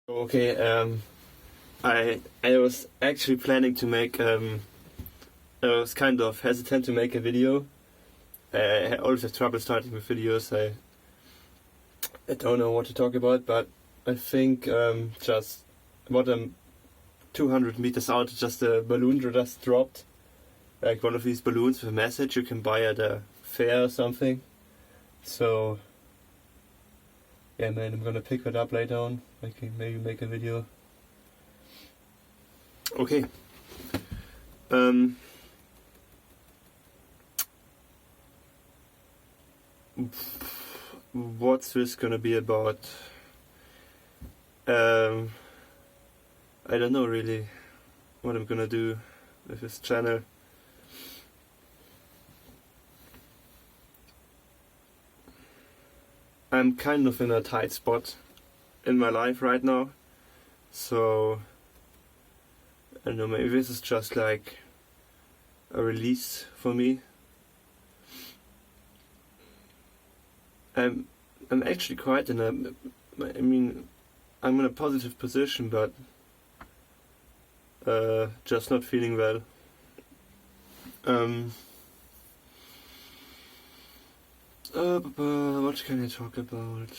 Okay, I was actually planning to make I was kind of hesitant to make a video. I always have trouble starting with videos. I don't know what to talk about, but I think just about 200 meters out, just a balloon just dropped. Like one of these balloons with a message you can buy at a fair or something. So yeah, man, I'm gonna pick that up later on. Maybe make a video. Okay. What's this gonna be about? I don't know really what I'm gonna do with this channel. I'm kind of in a tight spot in my life right now, so I don't know, maybe this is just like a release for me. I'm actually quite in I'm in a positive position, but just not feeling well. What can I talk about?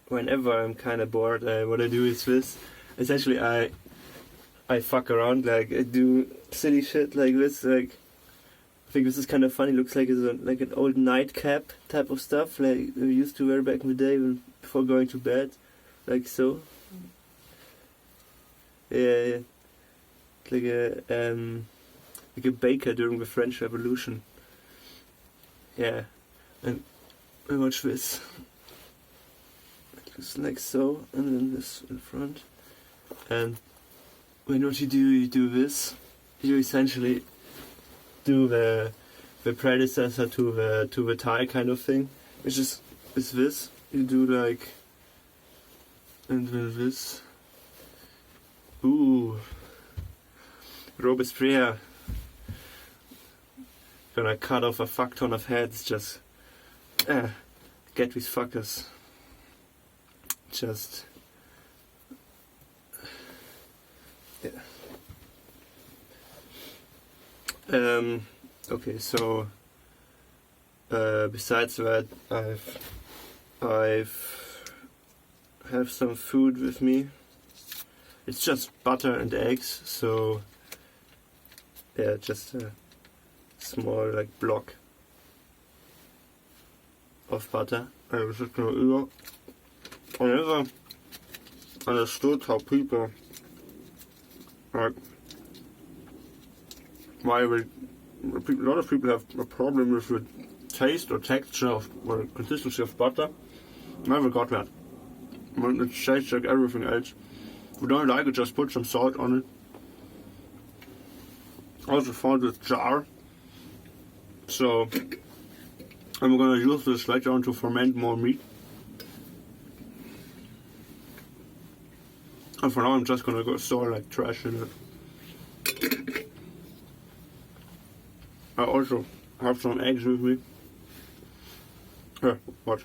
Whenever I'm kind of bored, what I do is this. Essentially, I fuck around, like I do silly shit like this. Like I think this is kind of funny. Looks like it's like an old nightcap type of stuff, like we used to wear back in the day before going to bed, like so. Yeah. Like a baker during the French Revolution. Yeah, and I watch this. Just like so, and then this in front. And when what you do this. You essentially do the predecessor to the tie kind of thing, which is this. You do like, and then this. Ooh. Robespierre. Gonna cut off a fuck ton of heads, just get these fuckers. Just yeah. Okay, so besides that, I've have some food with me. It's just butter and eggs, so yeah, just a small like block of butter. I was just gonna eat. I never understood how people like a lot of people have a problem with the taste or texture of or consistency of butter. Never got that. When it tastes like everything else. If you don't like it, just put some salt on it. Also found this jar, so I'm gonna use this later on to ferment more meat. And for now I'm just gonna go store like trash in it. I also have some eggs with me. Here, watch.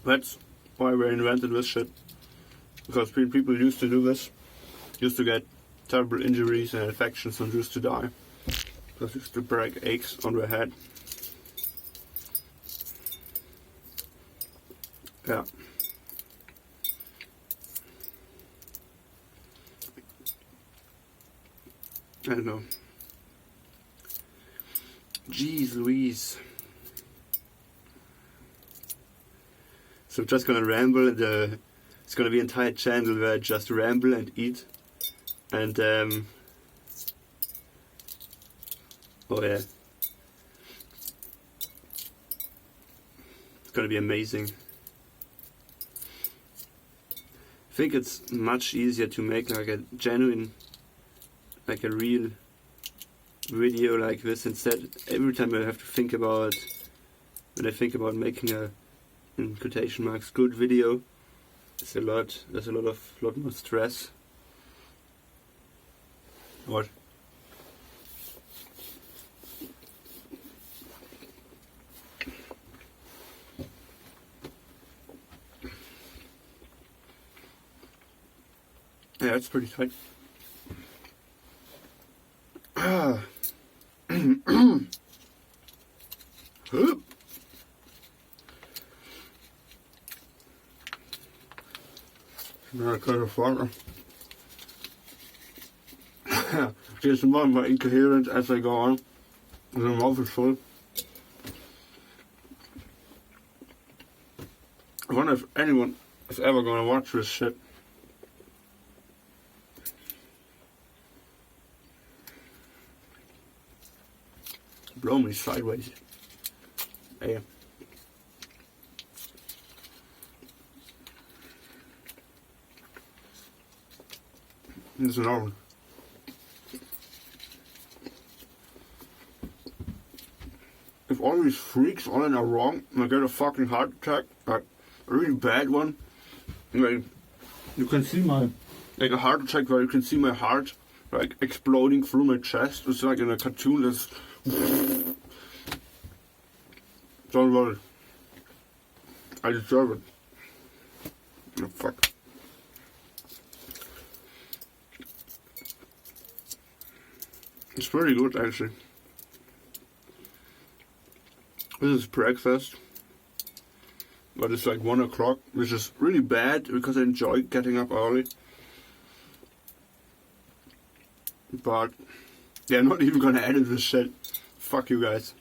That's why we invented this shit. Because people used to do this. Used to get terrible injuries and infections and used to die. Because used to break eggs on their head. Yeah. I don't know. Jeez Louise. So I'm just gonna ramble, and it's gonna be an entire channel where I just ramble and eat. And oh yeah, it's gonna be amazing. I think it's much easier to make like a genuine, like a real video like this instead. Every time I have to think about, when I think about making a, in quotation marks, good video, there's a lot more stress. What? Yeah, it's pretty tight. Not kind of fun. It's more and more incoherent as I go on. The mouth is full. I wonder if anyone is ever gonna watch this shit. Blow me sideways. Yeah. There's another one. If all these freaks all in are wrong, I get a fucking heart attack, like a really bad one. Like you can see my, like a heart attack where you can see my heart like exploding through my chest. It's like in a cartoon. That's don't worry. I deserve it. Oh, fuck. It's pretty good actually. This is breakfast, but it's like 1 o'clock, which is really bad because I enjoy getting up early. But yeah, I'm not even gonna edit this shit. Fuck you guys.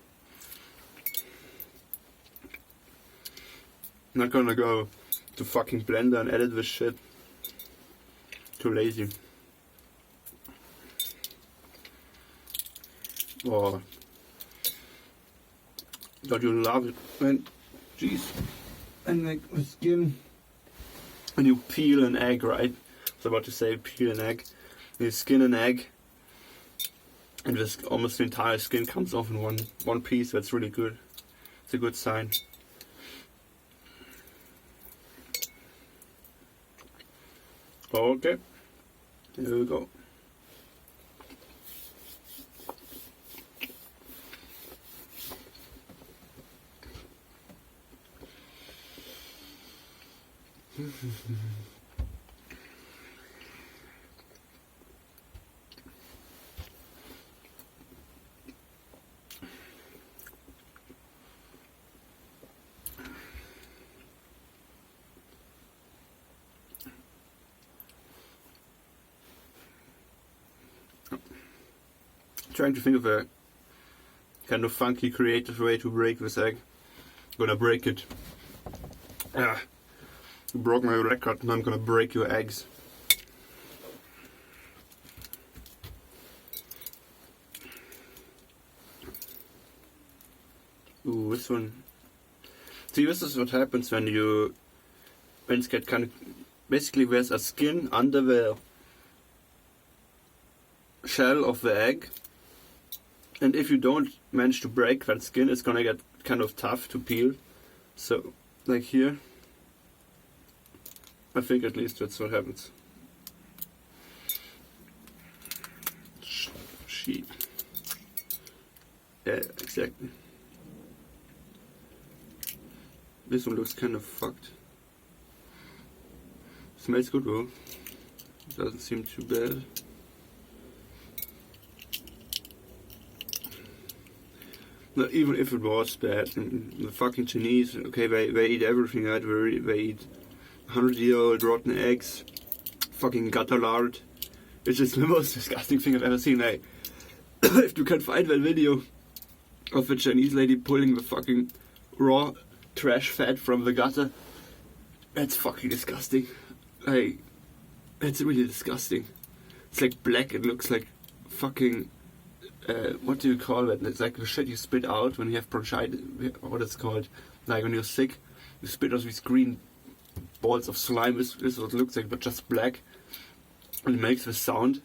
I'm not gonna go to fucking Blender and edit this shit. Too lazy. Oh. Don't you love it, man? Jeez. And like the skin, when you peel an egg, right? I was about to say peel an egg. You skin an egg, and just almost the entire skin comes off in one piece. That's really good. It's a good sign. Okay, here we go. Trying to think of a kind of funky, creative way to break this egg. I'm gonna break it. You broke my record, and I'm gonna break your eggs. Ooh, this one. See, this is what happens when it's get kind of, basically there's a skin under the shell of the egg, and if you don't manage to break that skin, it's gonna get kind of tough to peel. So, like here, I think at least that's what happens. Sheep. Yeah, exactly. This one looks kind of fucked. Smells good though. Doesn't seem too bad. No, even if it was bad, the fucking Chinese, okay, they eat everything, right? They eat 100-year-old rotten eggs, fucking gutter lard. It's just the most disgusting thing I've ever seen. Like, if you can find that video of a Chinese lady pulling the fucking raw trash fat from the gutter, that's fucking disgusting. Like, it's really disgusting. It's like black, it looks like fucking, what do you call it? It's like the shit you spit out when you have bronchitis, what it's called. Like when you're sick, you spit out these green balls of slime. This is what it looks like, but just black. And it makes this sound.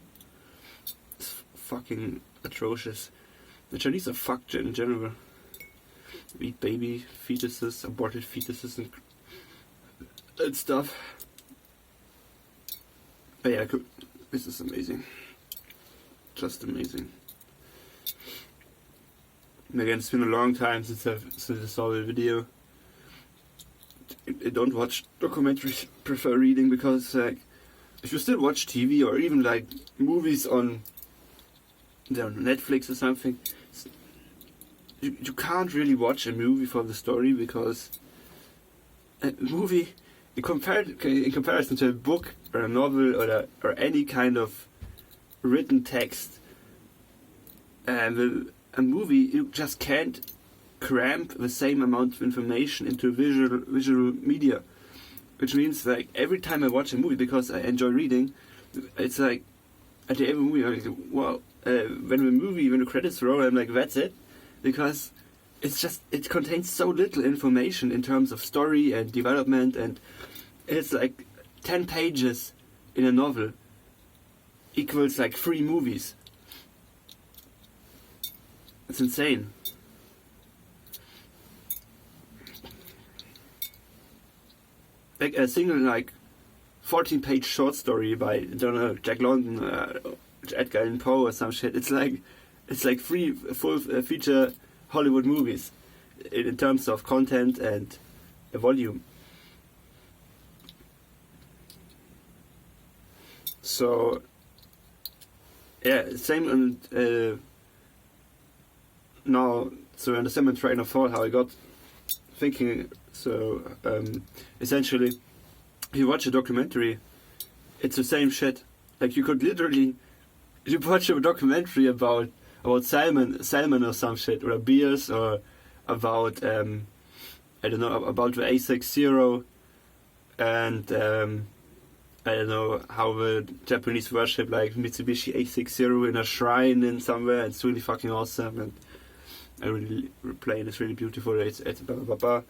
It's fucking atrocious. The Chinese are fucked in general. They eat baby fetuses, aborted fetuses and stuff. But yeah, this is amazing. Just amazing. And again, it's been a long time since I saw the video. I don't watch documentaries, prefer reading, because like, if you still watch TV or even like movies on Netflix or something, you can't really watch a movie for the story, because a movie, in comparison to a book or a novel or any kind of written text, a movie, you just can't cramp the same amount of information into visual media. Which means, like, every time I watch a movie, because I enjoy reading, it's like, at the end of the movie, I'm like, wow, when the credits roll, I'm like, that's it? Because it contains so little information in terms of story and development, and it's like 10 pages in a novel equals like 3 movies. It's insane. Like a single, like, 14-page short story by, I don't know, Jack London, Edgar Allan Poe or some shit. It's like 3 full feature Hollywood movies in terms of content and volume. So yeah, same. And now, so I understand my train of thought, how I got thinking. So essentially, if you watch a documentary, it's the same shit. Like, you could literally, you watch a documentary about salmon or some shit, or beers, or about I don't know, about the A60, and I don't know how the Japanese worship like Mitsubishi A60 in a shrine in somewhere. It's really fucking awesome, and I really play it. It's really beautiful. It's blah blah blah blah.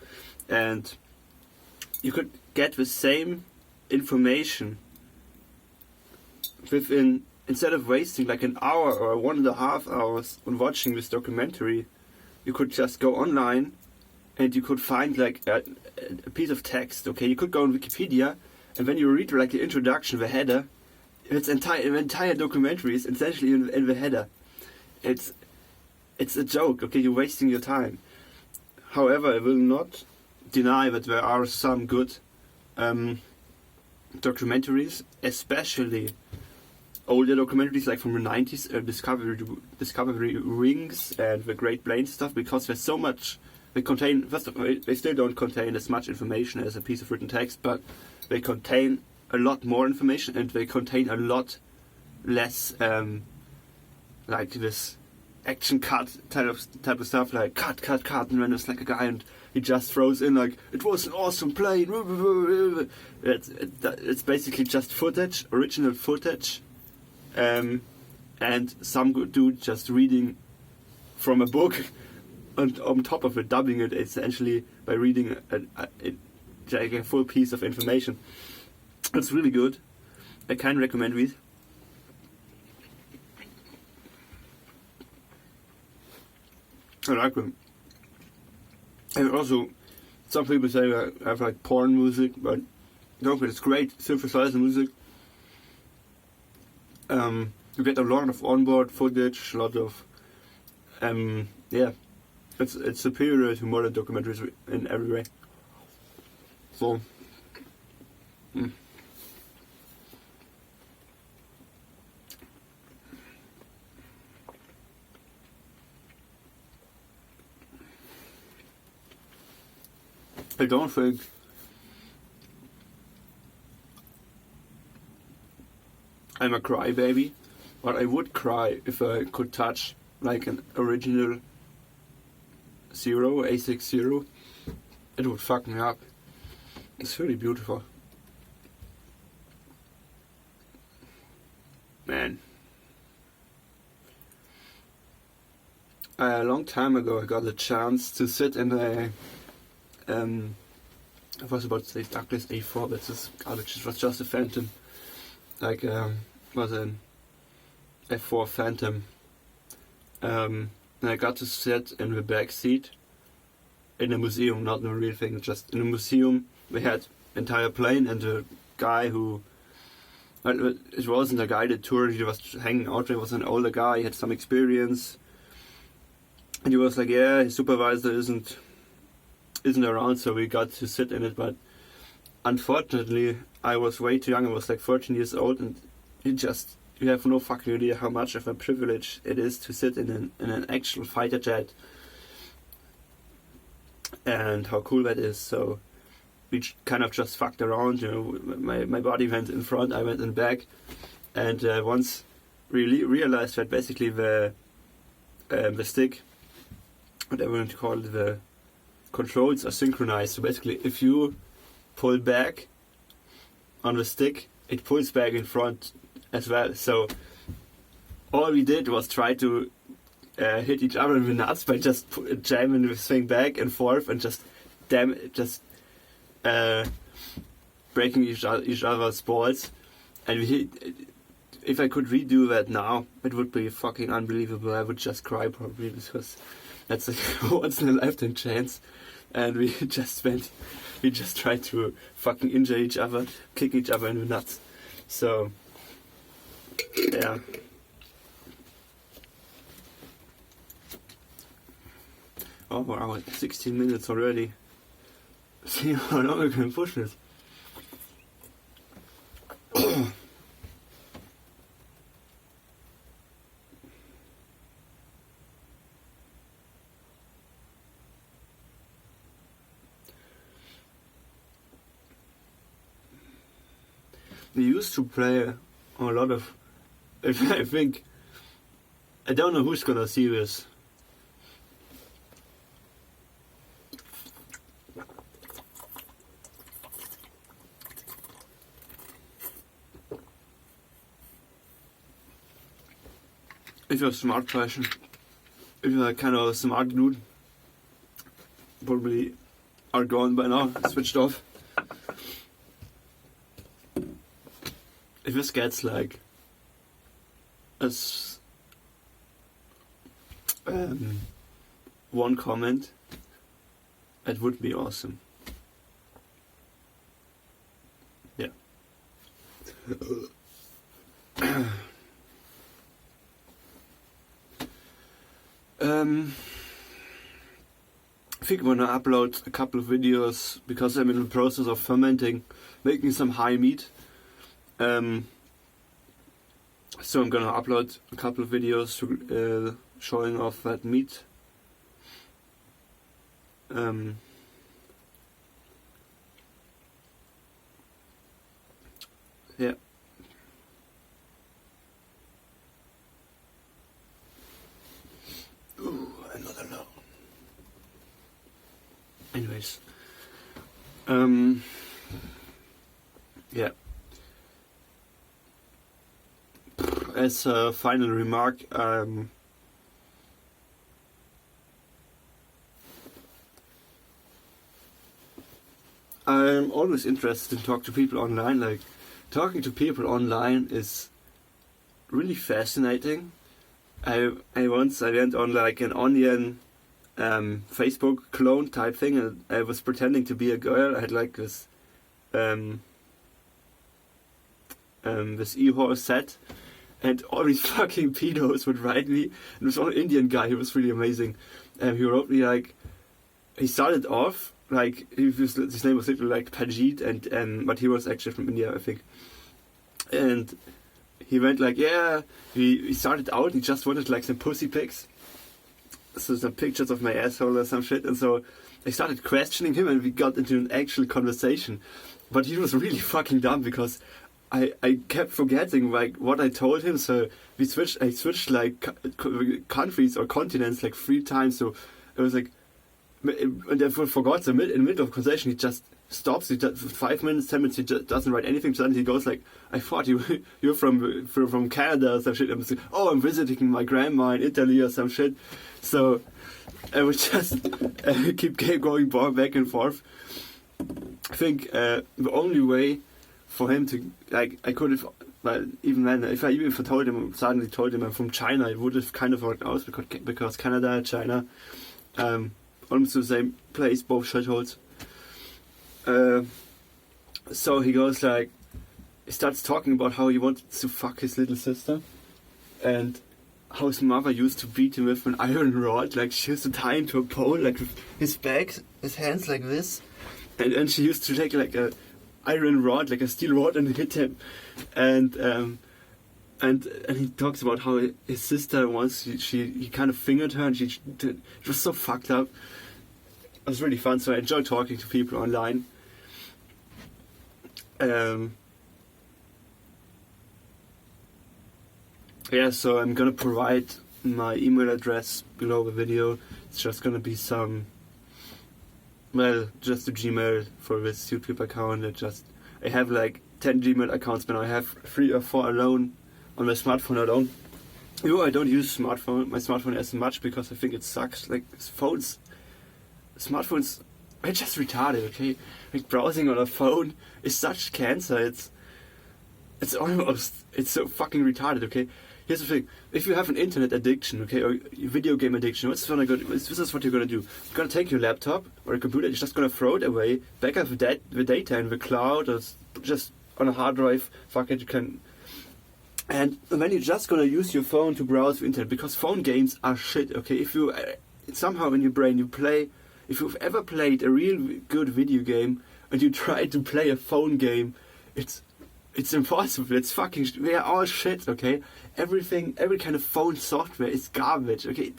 And you could get the same information within, instead of wasting like an hour or 1.5 hours on watching this documentary, you could just go online and you could find like a piece of text. Okay, you could go on Wikipedia, and when you read like the introduction, the header, the entire documentary is essentially in the header. It's a joke. Okay, you're wasting your time. However, I will not deny that there are some good documentaries, especially older documentaries like from the 90s, Discovery Rings and the Great Plains stuff, because there's so much. They contain, first of all, they still don't contain as much information as a piece of written text, but they contain a lot more information, and they contain a lot less like this action cut type of stuff, like cut, and then there's like a guy and he just throws in like, it was an awesome plane. It's basically just footage, original footage, and some good dude just reading from a book, and on top of it, dubbing it essentially by reading a full piece of information. It's really good. I can recommend these. I like them. And also, some people say I have like porn music, but no, but it's great synthesizer music. You get a lot of onboard footage, a lot of yeah, it's superior to modern documentaries in every way. So I don't think I'm a crybaby, but I would cry if I could touch like an original A60. It would fuck me up. It's really beautiful. Man. A long time ago I got a chance to sit in a I was about to say Douglas A4, but this garbage. It was just a Phantom. Like, was an F4 Phantom. And I got to sit in the back seat in a museum, not in a real thing, just in a museum. We had entire plane and a guy who, it wasn't a guided tour, he was hanging out there, was an older guy, he had some experience. And he was like, yeah, his supervisor isn't around, so we got to sit in it, but unfortunately, I was way too young. I was like 14 years old, and you have no fucking idea how much of a privilege it is to sit in an actual fighter jet, and how cool that is. So we kind of just fucked around, you know. My body went in front, I went in back, and once really realized that basically the stick, whatever you want to call it, the controls are synchronized. So basically, if you pull back on the stick, it pulls back in front as well. So all we did was try to hit each other in the nuts by just jamming the thing back and forth and just breaking each other's balls. And if I could redo that now, it would be fucking unbelievable. I would just cry probably, because that's a once in a lifetime chance. And we just tried to fucking injure each other, kick each other in the nuts. So, yeah. Oh, we're 16 minutes already. See how long I can push this. We used to play a lot of. I think. I don't know who's gonna see this. If you're a smart person, if you're kind of a smart dude, probably are gone by now, switched off. If this gets like as one comment, it would be awesome. Yeah. I think I'm gonna upload a couple of videos because I'm in the process of fermenting, making some high meat. So I'm gonna upload a couple of videos to, showing off that meat. Yeah. Ooh, another low. Anyways. Yeah. As a final remark, I'm always interested in talking to people online. Like, talking to people online is really fascinating. I went on like an Onion Facebook clone type thing, and I was pretending to be a girl. I had like this e-horse set, and all these fucking pedos would write me. And there was one Indian guy who was really amazing. He wrote me like, he started off like, his name was literally like Pajit, and but he was actually from India, I think. And he went like, yeah, he started out, he just wanted like some pussy pics, so some pictures of my asshole or some shit. And so I started questioning him, and we got into an actual conversation. But he was really fucking dumb, because I kept forgetting like what I told him. So I switched like countries or continents like 3 times. So it was like, and I forgot. So in the middle of conversation, he just stops. He just 5 minutes, 10 minutes. He just doesn't write anything. Suddenly he goes like, "I thought you're from Canada or some shit." I'm like, "Oh, I'm visiting my grandma in Italy or some shit." So I would just keep going back and forth. I think the only way for him to, like, I could have, like, even then, if I suddenly told him I'm from China, it would have kind of worked out, because Canada and China, almost the same place, both shitholes. So he goes like, he starts talking about how he wanted to fuck his little sister, and how his mother used to beat him with an iron rod. Like, she used to tie him to a pole, like with his hands like this, and she used to take like a iron rod, like a steel rod, and hit him. And he talks about how his sister once he kind of fingered her, and it was so fucked up. It was really fun, so I enjoy talking to people online. Yeah, so I'm gonna provide my email address below the video. It's just gonna be just a Gmail for this YouTube account. I have like 10 Gmail accounts, but I have 3 or 4 alone on my smartphone alone. I don't use my smartphone as much because I think it sucks. Like smartphones are just retarded, okay? Like browsing on a phone is such cancer. It's so fucking retarded, okay? Here's the thing: if you have an internet addiction, okay, or video game addiction, this is what you're gonna do. You're gonna take your laptop or a computer, you're just gonna throw it away, back up the data in the cloud or just on a hard drive. Fuck it, you can. And then you're just gonna use your phone to browse the internet, because phone games are shit, okay? If you somehow in your brain if you've ever played a real good video game and you try to play a phone game, it's impossible. They are all shit, okay? Every kind of phone software is garbage, okay?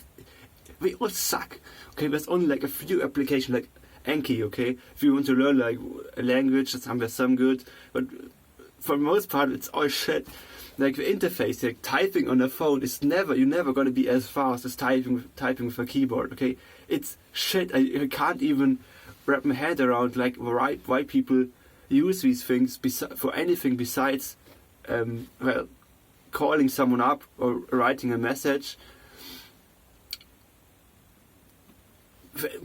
We all suck, okay? There's only like a few applications like Anki, okay? If you want to learn like a language, there's some good, but for the most part, it's all shit. Like the interface, like typing on a phone you're never gonna be as fast as typing with a keyboard, okay? It's shit. I can't even wrap my head around like why people use these things for anything besides calling someone up or writing a message.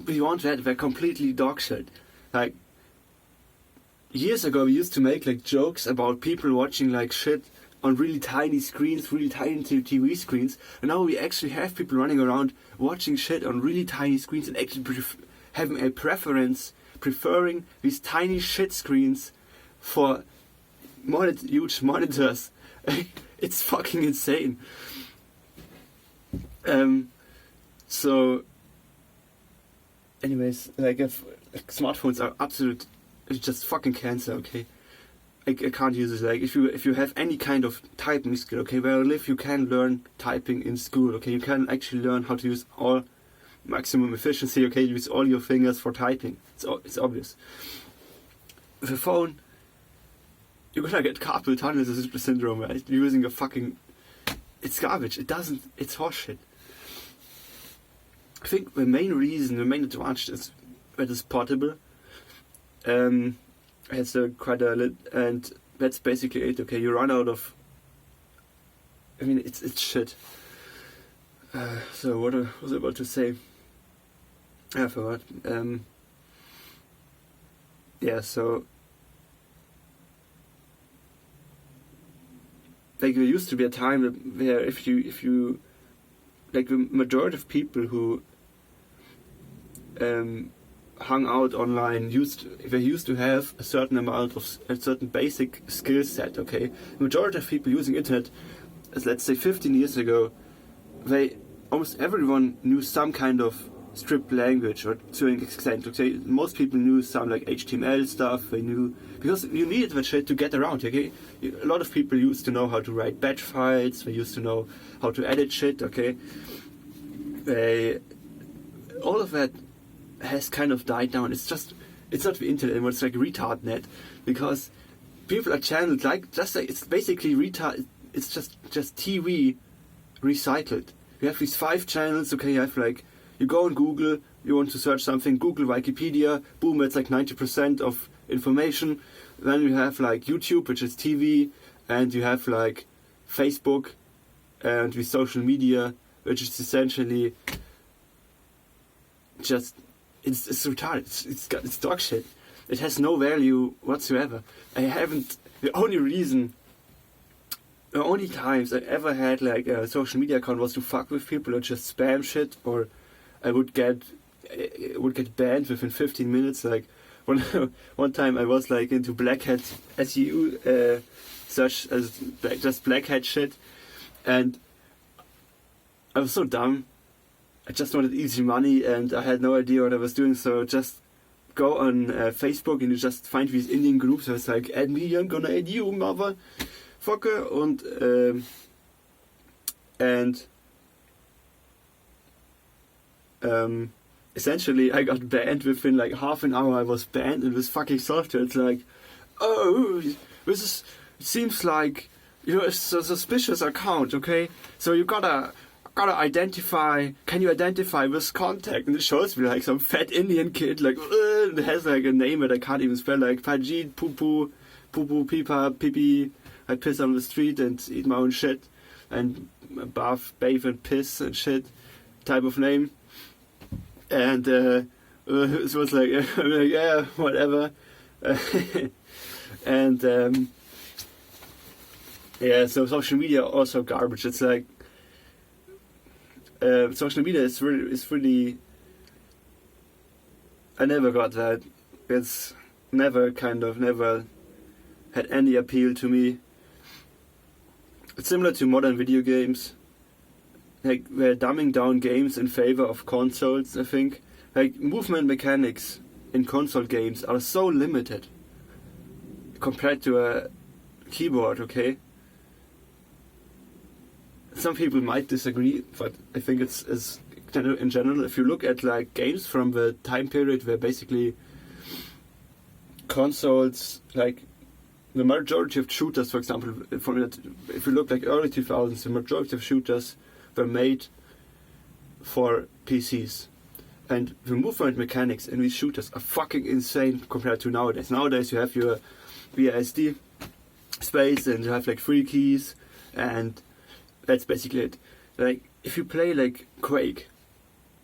Beyond that, they're completely dog shit. Like years ago, we used to make like jokes about people watching like shit on really tiny screens, really tiny TV screens, and now we actually have people running around watching shit on really tiny screens and actually having a preferring these tiny shit screens for huge monitors. It's fucking insane. So, anyways, like smartphones are it's just fucking cancer, okay? I can't use it. Like if you have any kind of typing skill, okay, where I live, you can learn typing in school, okay, you can actually learn how to use all maximum efficiency, okay, use all your fingers for typing. It's obvious. With a phone, you're gonna get carpal tunnel syndrome, right? You're using it's garbage. It's horseshit. I think the main advantage is that it's portable. It's and that's basically it. Okay, you run out of. I mean, it's shit. So what was I about to say? I forgot. Yeah. So like there used to be a time where if you like the majority of people who hung out online used to have a certain basic skill set, okay? The majority of people using internet, let's say 15 years ago, almost everyone knew some kind of script language, or to an extent, okay? Most people knew some like HTML stuff, because you needed that shit to get around, okay? A lot of people used to know how to write batch files, they used to know how to edit shit, okay? All of that has kind of died down. It's not the internet anymore, it's like retardnet, because people are channeled it's basically retard. It's just TV recycled. You have these 5 channels, okay, you go on Google, you want to search something, Google Wikipedia, boom, it's like 90% of information. Then you have like YouTube, which is TV, and you have like Facebook and the social media, which is essentially just it's retarded. It's dog shit. It has no value whatsoever. The only times I ever had like a social media account was to fuck with people or just spam shit, or I would get banned within 15 minutes. Like one time I was like into black hat SEO, such as just black hat shit, and I was so dumb. I just wanted easy money and I had no idea what I was doing, so just go on Facebook and you just find these Indian groups where it's like, add me, I'm gonna add you, motherfucker, and essentially I got banned within like half an hour. I was banned in this fucking software. It's like, oh, it seems like you're a suspicious account, okay? So you gotta identify, can you identify this contact? And it shows me like some fat Indian kid, like, it has like a name that I can't even spell, like Pajit, Poo, Pipa, Pipi. I piss on the street and eat my own shit. And bathe and piss and shit type of name. And it was like, I'm like, yeah, whatever. And yeah, so social media also garbage. It's like social media is really. I never got that. It's never had any appeal to me. It's similar to modern video games. Like, they're dumbing down games in favor of consoles, I think. Like, movement mechanics in console games are so limited compared to a keyboard, okay? Some people might disagree, but I think it's in general, if you look at like games from the time period where basically consoles, like the majority of shooters, for example, if you look like early 2000s, the majority of shooters were made for PCs. And the movement mechanics in these shooters are fucking insane compared to nowadays. Nowadays you have your VSD space and you have like 3 keys, and that's basically it. Like, if you play like Quake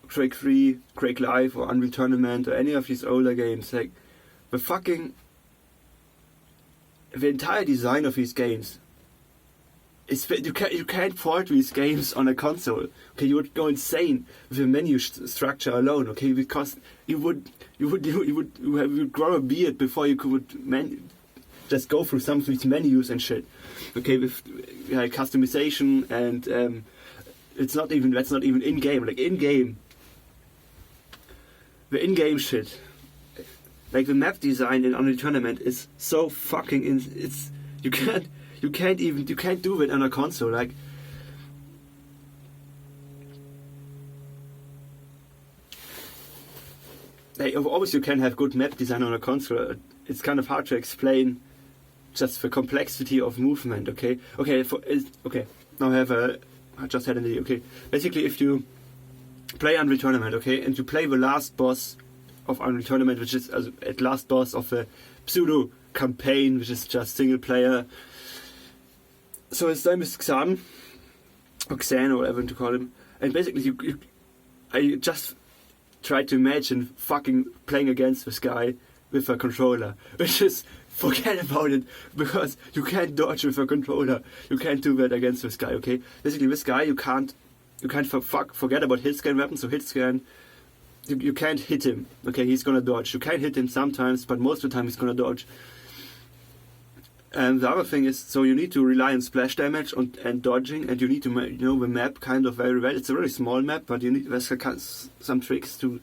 3, Quake Live, or Unreal Tournament, or any of these older games, like the entire design of these games is, you can't port these games on a console. Okay, you would go insane with the menu structure alone. Okay, because you would grow a beard before you could just go through some of these menus and shit. Okay, with customization and that's not even in game. Like the in-game shit, like the map design in Unreal Tournament is so fucking you can't do it on a console. Like, obviously you can have good map design on a console. It's kind of hard to explain just the complexity of movement. Okay. Now I just had an idea. Okay, basically if you play Unreal Tournament, okay, and you play the last boss of Unreal Tournament, which is at last boss of the pseudo campaign, which is just single player. So his name is Xan, or Xan, or whatever to call him. And basically, I just tried to imagine fucking playing against this guy with a controller, which is, forget about it, because you can't dodge with a controller. You can't do that against this guy, okay? Basically, this guy, you can't forget about hit scan weapons. So hit scan, you can't hit him, okay? He's gonna dodge. You can hit him sometimes, but most of the time he's gonna dodge. And the other thing is, so you need to rely on splash damage and dodging, and you need to know the map kind of very well. It's a very small map, but there's some tricks to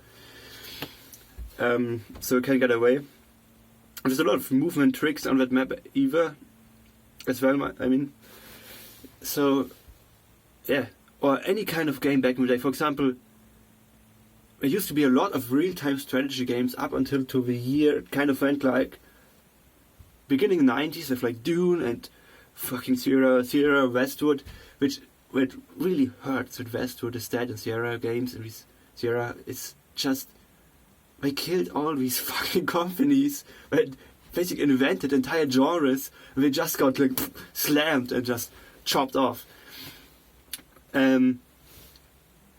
so you can get away. There's a lot of movement tricks on that map either, as well. I mean, so yeah, or any kind of game back in the day. For example, there used to be a lot of real-time strategy games up until to the year it kind of went like beginning 90s with like Dune and fucking Sierra Westwood, which really hurts with Westwood is dead and Sierra games, and Sierra is just, they killed all these fucking companies that basically invented entire genres, and they just got like slammed and just chopped off.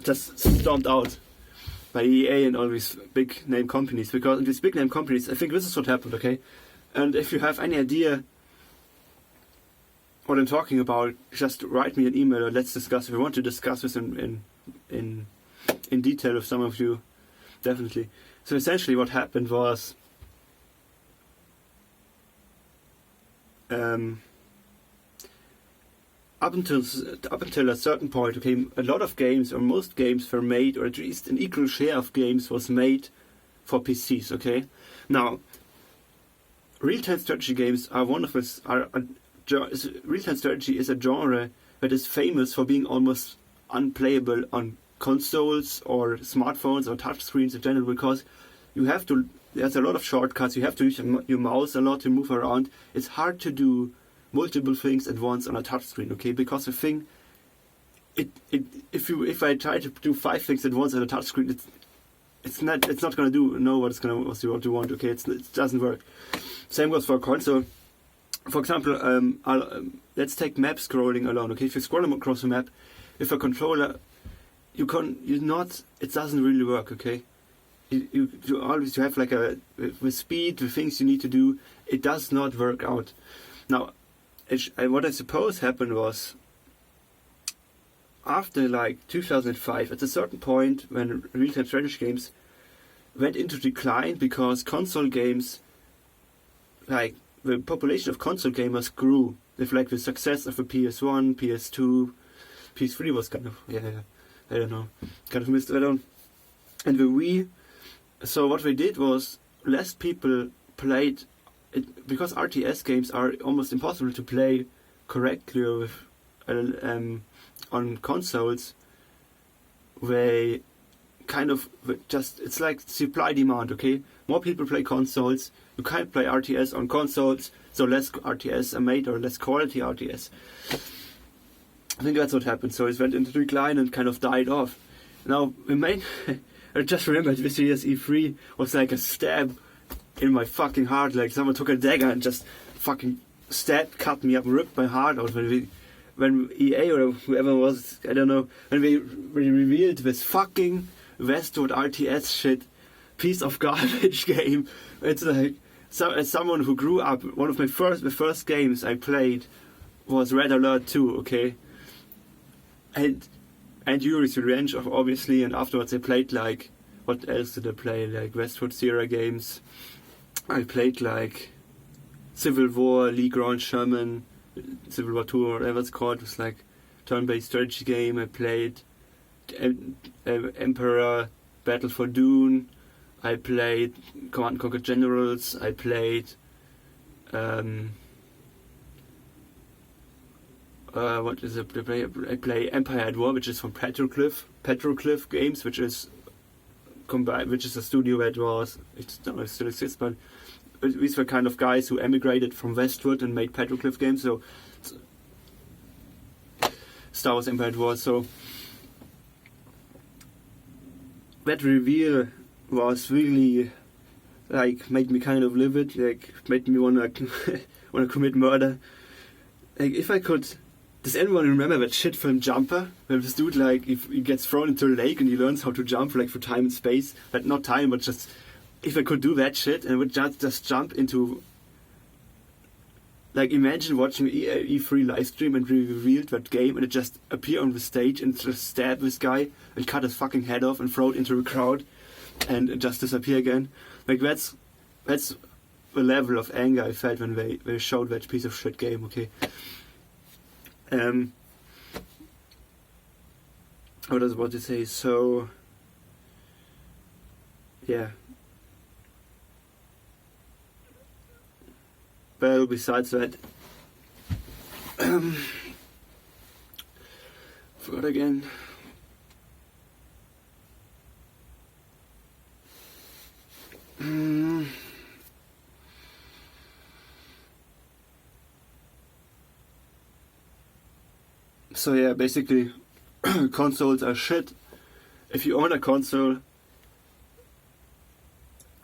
Just stomped out by EA and all these big name companies, because these big name companies, I think this is what happened, okay? And if you have any idea what I'm talking about, just write me an email or let's discuss. If you want to discuss this in detail with some of you, definitely. So essentially what happened was up until a certain point, okay, a lot of games, or most games, were made, or at least an equal share of games was made for PCs. Okay, now real-time strategy games are one of us. Real-time strategy is a genre that is famous for being almost unplayable on consoles or smartphones or touchscreens in general, because you have to. There's a lot of shortcuts. You have to use your mouse a lot to move around. It's hard to do multiple things at once on a touchscreen. Okay, because the thing, if I try to do 5 things at once on a touchscreen, it's not gonna know what you want. Okay, it doesn't work. Same goes for a console. For example, let's take map scrolling alone. Okay, if you scroll across the map, if a controller, it doesn't really work. Okay, you have like with speed, the things you need to do, it does not work out. Now, what I suppose happened was, after like 2005, at a certain point when real-time strategy games went into decline because console games, like the population of console gamers grew with like the success of the PS1, PS2, PS3 was kind of, I don't know, kind of missed around, and the Wii. So what they did was, less people played it, because RTS games are almost impossible to play correctly with on consoles. They kind of just, it's like supply demand. Okay, more people play consoles. You can't play RTS on consoles, so less RTS are made, or less quality RTS. I think that's what happened. So it went into decline and kind of died off. Now, I just remember this year's E3 was like a stab in my fucking heart. Like someone took a dagger and just fucking cut me up, ripped my heart out when EA or whoever was, I don't know, when they revealed this fucking Westwood RTS shit, piece of garbage game. It's like, as someone who grew up, one of the first games I played was Red Alert 2, okay? And Yuri's Revenge, obviously, and afterwards I played like, what else did I play? Like Westwood Sierra games. I played like Civil War, Lee Grand Sherman, Civil War 2 or whatever it's called. It was like turn-based strategy game. I played Emperor, Battle for Dune. I played Command and Conquer Generals. I played what is it? I play Empire at War, which is from Petroglyph Games, which is combined, which is a studio that was, it still exists, but these were kind of guys who emigrated from Westwood and made Petroglyph games. So Star Wars Empire at War. So that reveal was really like made me kind of livid. Like made me wanna commit murder. Like if I could. Does anyone remember that shit film Jumper? Where this dude, like, if he gets thrown into a lake and he learns how to jump, like, for time and space. But not time, but just, if I could do that shit and would just jump into, like, imagine watching E3 live stream and revealed that game and it just appear on the stage and just stab this guy and cut his fucking head off and throw it into a crowd and just disappear again. Like, that's the level of anger I felt when they showed that piece of shit game, okay? What I was about to say, so yeah. Well, besides that, forgot again. So yeah, basically, consoles are shit. If you own a console,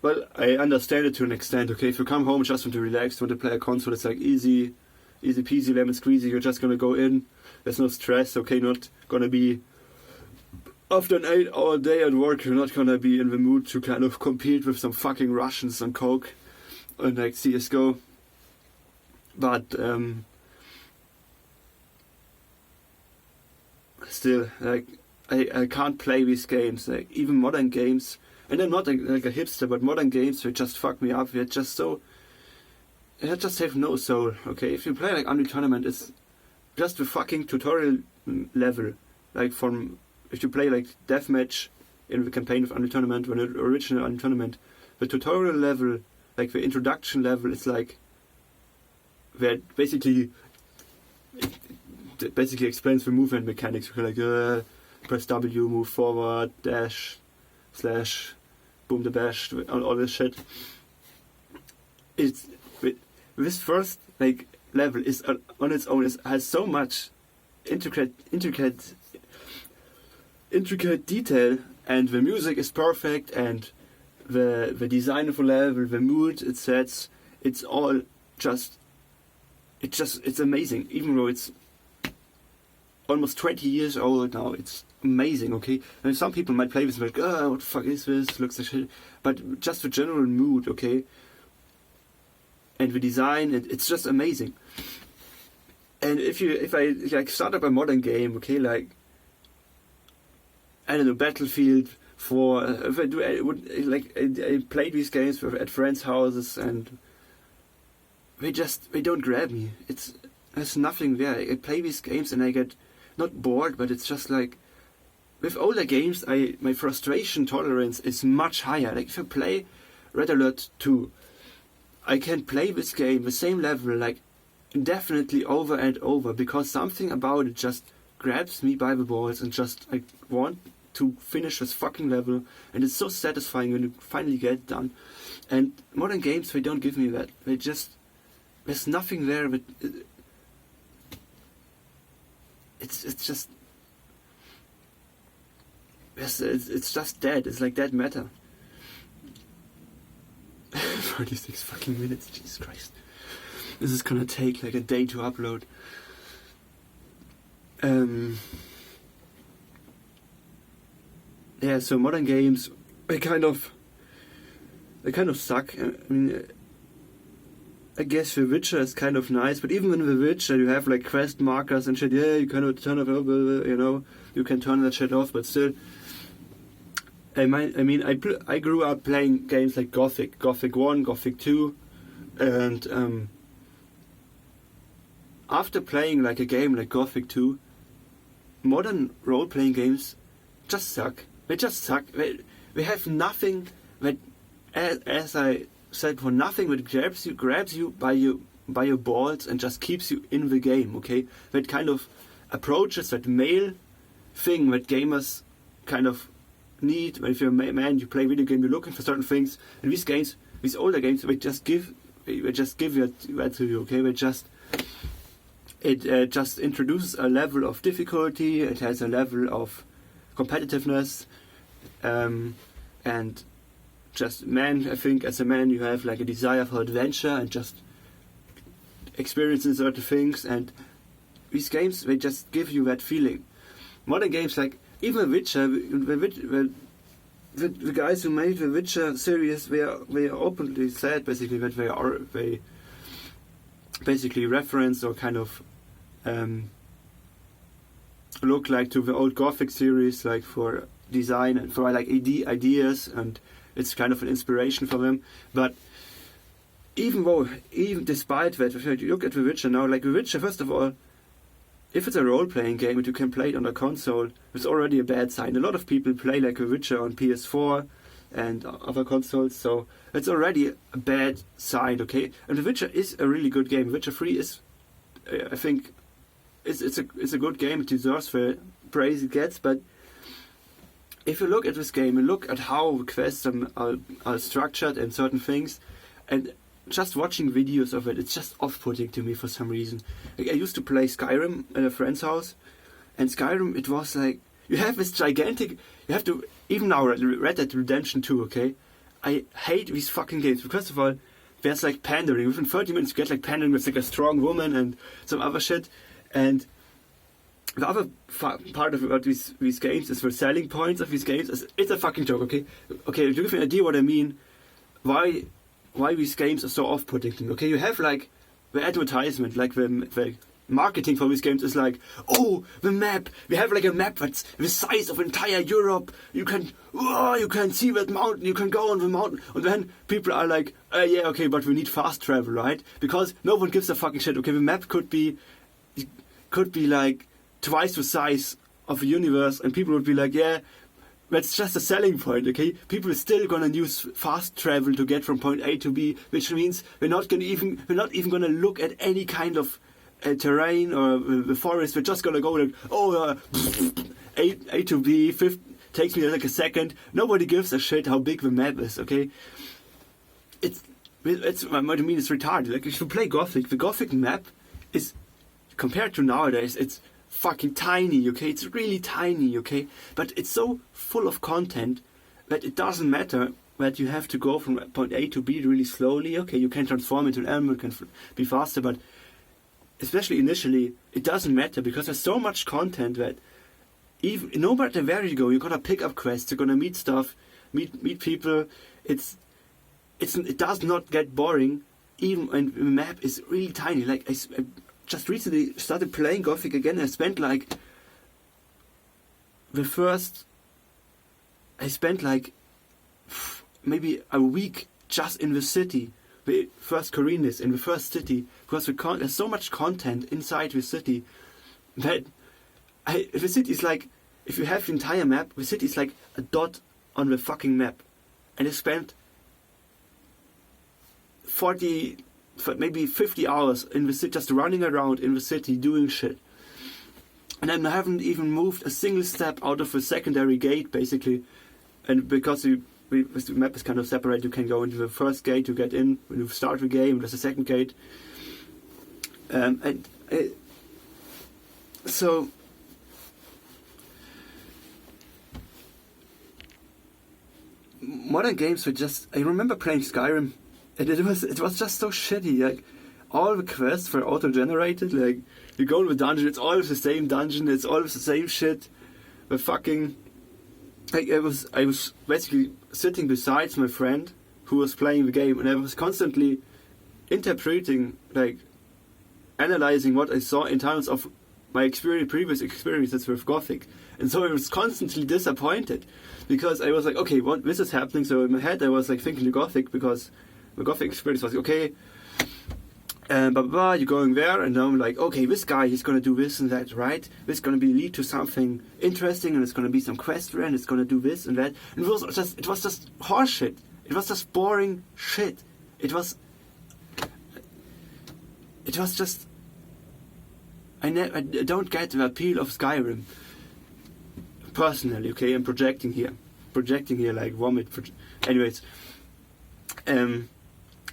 well, I understand it to an extent, okay? If you come home just want to relax, want to play a console, it's like easy peasy, lemon squeezy, you're just gonna go in, there's no stress, okay? Not gonna be, after an 8-hour day at work, you're not gonna be in the mood to kind of compete with some fucking Russians on coke and like CSGO. But, still, like, I can't play these games, like, even modern games, and I'm not like a hipster, but modern games, they just fuck me up, they just have no soul, okay? If you play like Unreal Tournament, it's just a fucking tutorial level, like if you play like Deathmatch in the campaign of Unreal Tournament, or the original Unreal Tournament, the tutorial level, like the introduction level, is like where basically it basically explains the movement mechanics. You can like press W, move forward, dash, slash, boom the bash, all this shit. It's this first like level is on its own has so much intricate detail, and the music is perfect, and the design of the level, the mood it sets, it's all it's amazing. Even though it's almost 20 years old now, it's amazing. Okay, and some people might play this and be like, oh, what the fuck is this? Looks like shit. But just the general mood, okay, and the design, it's just amazing. And if I like start up a modern game, okay, like I don't know, Battlefield 4. If I do, I play these games at friends' houses, and they don't grab me. There's nothing there. I play these games and I get not bored, but it's just like with older games, my frustration tolerance is much higher. Like if I play Red Alert 2, I can play this game the same level like indefinitely over and over, because something about it just grabs me by the balls, and just I want to finish this fucking level, and it's so satisfying when you finally get it done. And modern games, they don't give me that. There's nothing there. But it's just dead. It's like dead matter. 46 fucking minutes, Jesus Christ. This is gonna take like a day to upload. Yeah, so modern games, they kind of suck. I mean, I guess The Witcher is kind of nice, but even in The Witcher you have like quest markers and shit. Yeah, you kind of turn off, you can turn that shit off, but still. I grew up playing games like Gothic 1, Gothic 2, and after playing like a game like Gothic 2, modern role-playing games just suck. They just suck. They have nothing that, as I said, for nothing that grabs you by your balls and just keeps you in the game. Okay, that kind of approaches that male thing that gamers kind of need. If you're a man, you play video game, you're looking for certain things. And these games, these older games, they just give that to you. Okay, it just introduces a level of difficulty. It has a level of competitiveness, and just man. I think as a man, you have like a desire for adventure and just experiencing certain things. And these games, they just give you that feeling. Modern games like even Witcher, the guys who made the Witcher series, they openly said basically that they basically reference or kind of look like to the old Gothic series, like for design and for like ideas, and it's kind of an inspiration for them. But even despite that, if you look at The Witcher now, like The Witcher, first of all, if it's a role-playing game and you can play it on a console, it's already a bad sign. A lot of people play like The Witcher on PS4 and other consoles, so it's already a bad sign, okay? And The Witcher is a really good game. Witcher 3 is, I think, it's a good game. It deserves the praise it gets, but if you look at this game and look at how the quests are structured and certain things, and just watching videos of it, it's just off-putting to me for some reason. Like, I used to play Skyrim at a friend's house, and Skyrim, it was like, you have this gigantic, you have to, even now Red Dead Redemption 2, okay? I hate these fucking games, because of all, there's like pandering. Within 30 minutes you get like pandering with like a strong woman and some other shit, and the other part of about these games is the selling points of these games. It's a fucking joke, okay? Okay, to give you an idea what I mean, why these games are so off-putting to me. Okay, you have like the advertisement, like the marketing for these games is like, oh, the map. We have like a map that's the size of entire Europe. You can see that mountain. You can go on the mountain. And then people are like, yeah, okay, but we need fast travel, right? Because no one gives a fucking shit. Okay, the map could be like twice the size of the universe, and people would be like, yeah, that's just a selling point, okay? People are still gonna use fast travel to get from point A to B, which means we're not even gonna look at any kind of terrain or the forest. We're just gonna go like, A to B, takes me like a second. Nobody gives a shit how big the map is, okay? It's what I mean, it's retarded. Like, if you play Gothic, the Gothic map is, compared to nowadays, it's fucking tiny, okay? It's really tiny, okay? But it's so full of content that it doesn't matter that you have to go from point A to B really slowly. Okay, you can transform into an animal, can be faster, but especially initially, it doesn't matter because there's so much content that even no matter where you go, you're gonna pick up quests, you're gonna meet stuff, meet people. It does not get boring, even when the map is really tiny. Like, I just recently started playing Gothic again. I spent like maybe a week just in the city, the first Koreanness in the first city, because there's so much content inside the city that the city is like, if you have the entire map, the city is like a dot on the fucking map, and I spent 40, maybe 50 hours in the city, just running around in the city doing shit. And I haven't even moved a single step out of the secondary gate, basically. And because the map is kind of separate, you can go into the first gate to get in when you start the game. There's a second gate. So modern games were just. I remember playing Skyrim, and it was just so shitty. Like, all the quests were auto-generated. Like, you go to the dungeon, it's always the same dungeon, it's always the same shit. The fucking, like, I was basically sitting beside my friend who was playing the game, and I was constantly interpreting, like, analyzing what I saw in terms of my previous experiences with Gothic. And so I was constantly disappointed, because I was like, okay, what this is happening. So in my head I was like thinking the Gothic, because the Gothic experience was okay, and you're going there, and now I'm like, okay, this guy, he's gonna do this and that, right? This is gonna lead to something interesting, and it's gonna be some quest there, and it's gonna do this and that. And it was just horseshit. It was just boring shit. It was just. I don't get the appeal of Skyrim. Personally, okay, I'm projecting here like vomit. Anyways,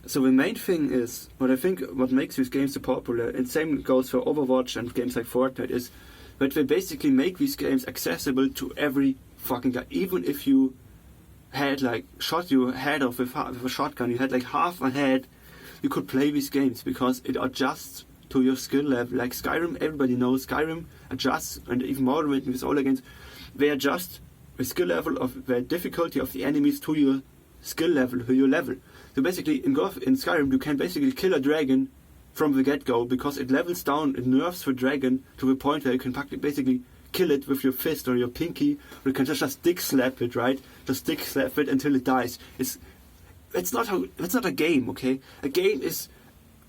so the main thing is, what makes these games so popular, and same goes for Overwatch and games like Fortnite, is that they basically make these games accessible to every fucking guy. Even if you had like shot your head off with a shotgun, you had like half a head, you could play these games because it adjusts to your skill level. Like Skyrim, everybody knows Skyrim adjusts, and even Morrowind with all against, they adjust the skill level of the difficulty of the enemies to your skill level, to your level. So basically, in Skyrim, you can basically kill a dragon from the get-go, because it levels down, it nerfs the dragon to the point where you can basically kill it with your fist or your pinky, or you can just dick slap it, right? Just dick slap it until it dies. It's not a game, okay? A game is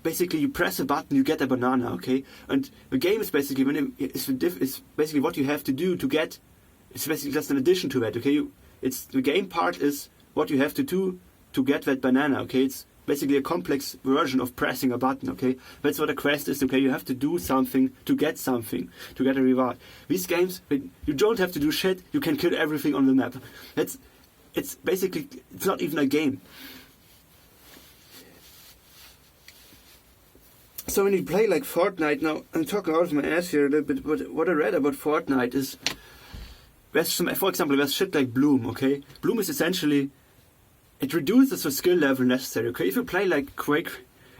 basically you press a button, you get a banana, okay? And the game is basically is basically what you have to do to get. It's basically just an addition to that, okay? The game part is what you have to do to get that banana, okay? It's basically a complex version of pressing a button, okay? That's what a quest is, okay? You have to do something to get a reward. These games, you don't have to do shit, you can kill everything on the map. It's basically, it's not even a game. So when you play like Fortnite, now I'm talking out of my ass here a little bit, but what I read about Fortnite is, for example, there's shit like Bloom, okay? Bloom is essentially, it reduces the skill level necessary, okay? If you play like Quake,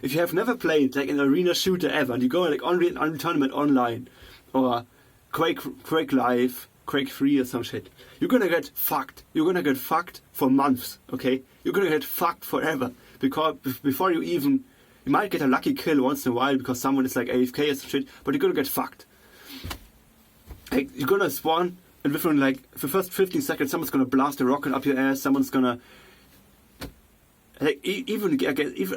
if you have never played like an arena shooter ever, and you go like on tournament online, or Quake Live, Quake 3 or some shit, you're gonna get fucked. You're gonna get fucked for months, okay? You're gonna get fucked forever, because before you might get a lucky kill once in a while because someone is like AFK or some shit, but you're gonna get fucked. Like, you're gonna spawn, and within like the first 15 seconds, someone's gonna blast a rocket up your ass. Someone's gonna, like, even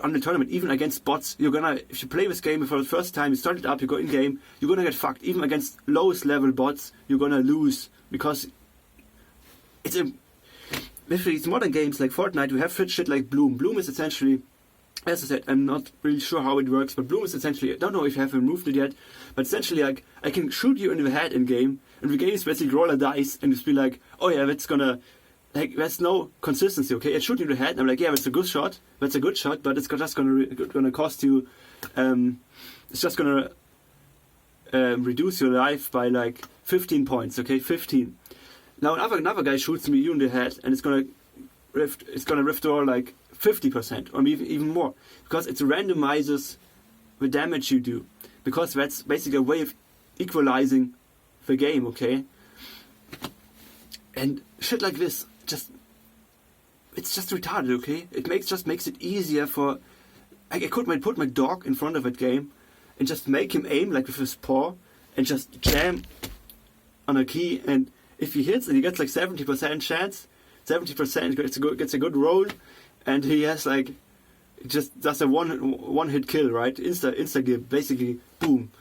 on the tournament, even against bots, you're gonna, if you play this game for the first time, you start it up, you go in game, you're gonna get fucked. Even against lowest level bots, you're gonna lose, because with these modern games like Fortnite, we have shit like Bloom. Bloom is essentially, as I said, I'm not really sure how it works, but Bloom is essentially, I don't know if you have removed it yet, but essentially like I can shoot you in the head in game, and the game is basically roll a dice and just be like, oh yeah, that's gonna, like, there's no consistency, okay? I shoot you in the head, and I'm like, yeah, that's a good shot, but it's just gonna cost you, it's just gonna reduce your life by like 15 points, okay? 15. Now another guy shoots you in the head, and it's gonna withdraw like 50% or maybe even more, because it randomizes the damage you do, because that's basically a way of equalizing the game, okay? And shit like this, it's just retarded, okay? It makes it easier for, I could put my dog in front of that game and just make him aim like with his paw and just jam on a key, and if he hits, and he gets like 70% chance, 70% gets a good roll, and he has like, just does a one hit kill, right? Insta kill, basically, boom.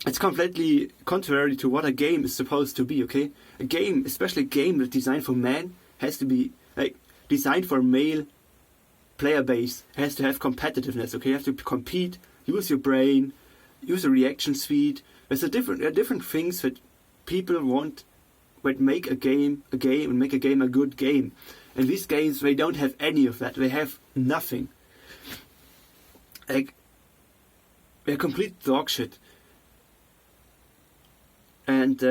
It's completely contrary to what a game is supposed to be, okay? A game, especially a game that's designed for men, has to be like designed for a male player base, has to have competitiveness, okay? You have to compete, use your brain, use a reaction speed. There are different things that people want that make a game and make a game a good game. And these games, they don't have any of that. They have nothing. Like, they're complete dog shit. And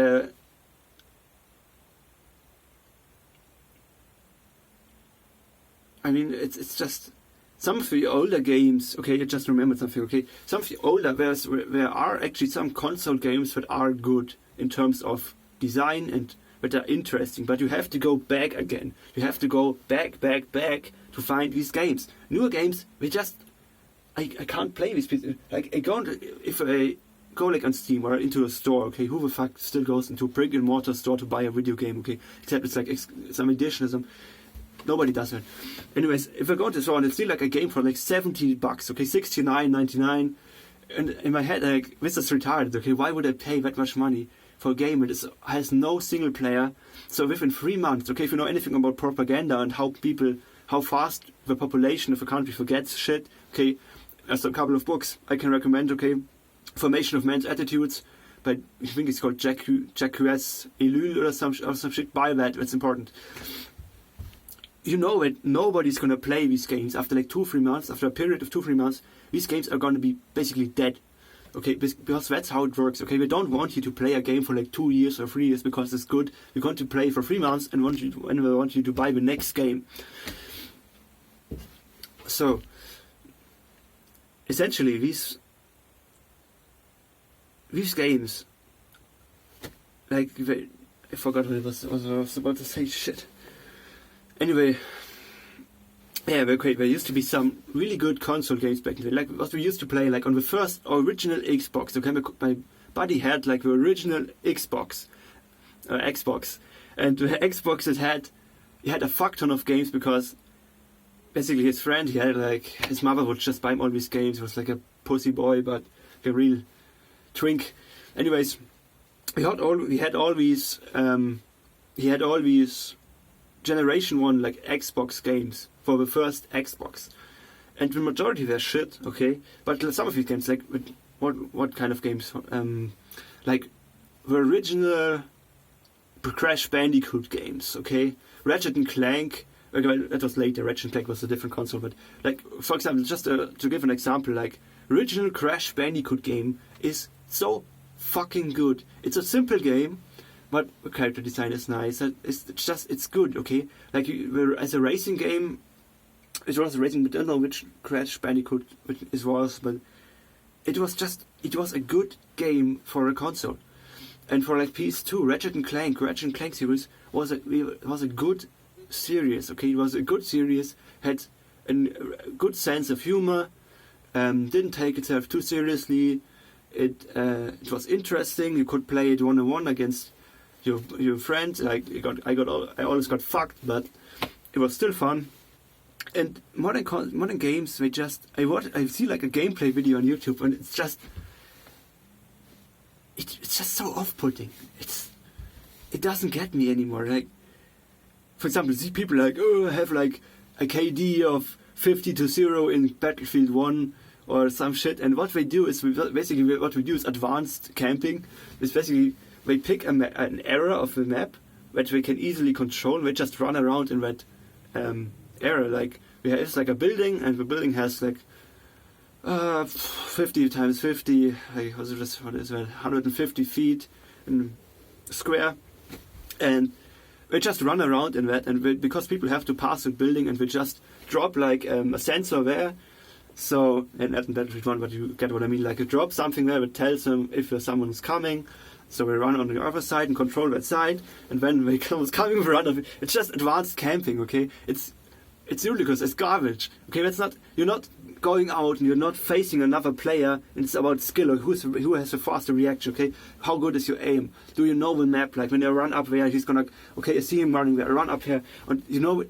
I mean, it's just some of the older games. Okay, I just remembered something. Okay, some of the older there are actually some console games that are good in terms of design and that are interesting. But you have to go back again. You have to go back to find these games. Newer games, I can't play these pieces. Like if I go like on Steam or into a store, okay, who the fuck still goes into a brick and mortar store to buy a video game, okay? Except it's like some edition or some. Nobody does that. Anyways, if I go to the store and it's still like a game for like $70, okay, $69.99, and in my head, like, this is retarded, okay? Why would I pay that much money for a game that has no single player? So within 3 months, okay, if you know anything about propaganda and how fast the population of a country forgets shit, okay, there's a couple of books I can recommend, okay? Formation of Men's Attitudes, but I think it's called Jacques Ellul or some shit. Buy that, that's important. You know that nobody's going to play these games after like 2-3 months, after a period of 2-3 months. These games are going to be basically dead. Okay, because that's how it works. Okay, we don't want you to play a game for like 2 years or 3 years because it's good. We're going to play for 3 months and we want you to buy the next game. So, essentially, these games, like, I forgot what I was about to say, shit. Anyway, yeah, they're great. There used to be some really good console games back in the day, like what we used to play, like on the first original Xbox. Okay, my buddy had like the original Xbox, and the Xbox he had a fuck ton of games because basically his friend, his mother would just buy him all these games. He was like a pussy boy, but a real twink. Anyways, he had all these Generation 1 like Xbox games for the first Xbox, and the majority of their shit, okay, but some of these games, like what kind of games, like the original Crash Bandicoot games, okay, Ratchet and Clank. Okay, that was later. Ratchet and Clank was a different console, but like, for example, just to give an example, like original Crash Bandicoot game is so fucking good. It's a simple game, but the character design is nice. It's good, okay? Like, as a racing game, it was a racing, but I don't know which Crash Bandicoot it was, but it was a good game for a console. And for like PS2, Ratchet and Clank series was a good series, okay? It was a good series, had a good sense of humor, didn't take itself too seriously. It was interesting. You could play it 1-on-1 against your friends. Like I always got fucked, but it was still fun. And modern games, I see like a gameplay video on YouTube, and it's just so off-putting. it doesn't get me anymore. Like, for example, see people like, oh, I have like a KD of 50-0 in Battlefield 1 or some shit. And what they do is, basically what we do is advanced camping. It's basically, they pick an area of the map that they can easily control. They just run around in that area. Like, it's like a building, and the building has like 50 times 50, like, what is that, 150 feet in square. And they just run around in that, and because people have to pass the building, and they just drop like a sensor there. So, and not in Battlefield 1, but you get what I mean. Like, you drop something there that tells them if someone is coming. So we run on the other side and control that side, and when they come coming, we run on. It's just advanced camping, okay? It's ridiculous. It's garbage. Okay, that's not. You're not going out and you're not facing another player, and it's about skill, or who has a faster reaction. Okay, how good is your aim? Do you know the map? Like, when they run up there, he's gonna. Okay, I see him running there. Run up here, and you know,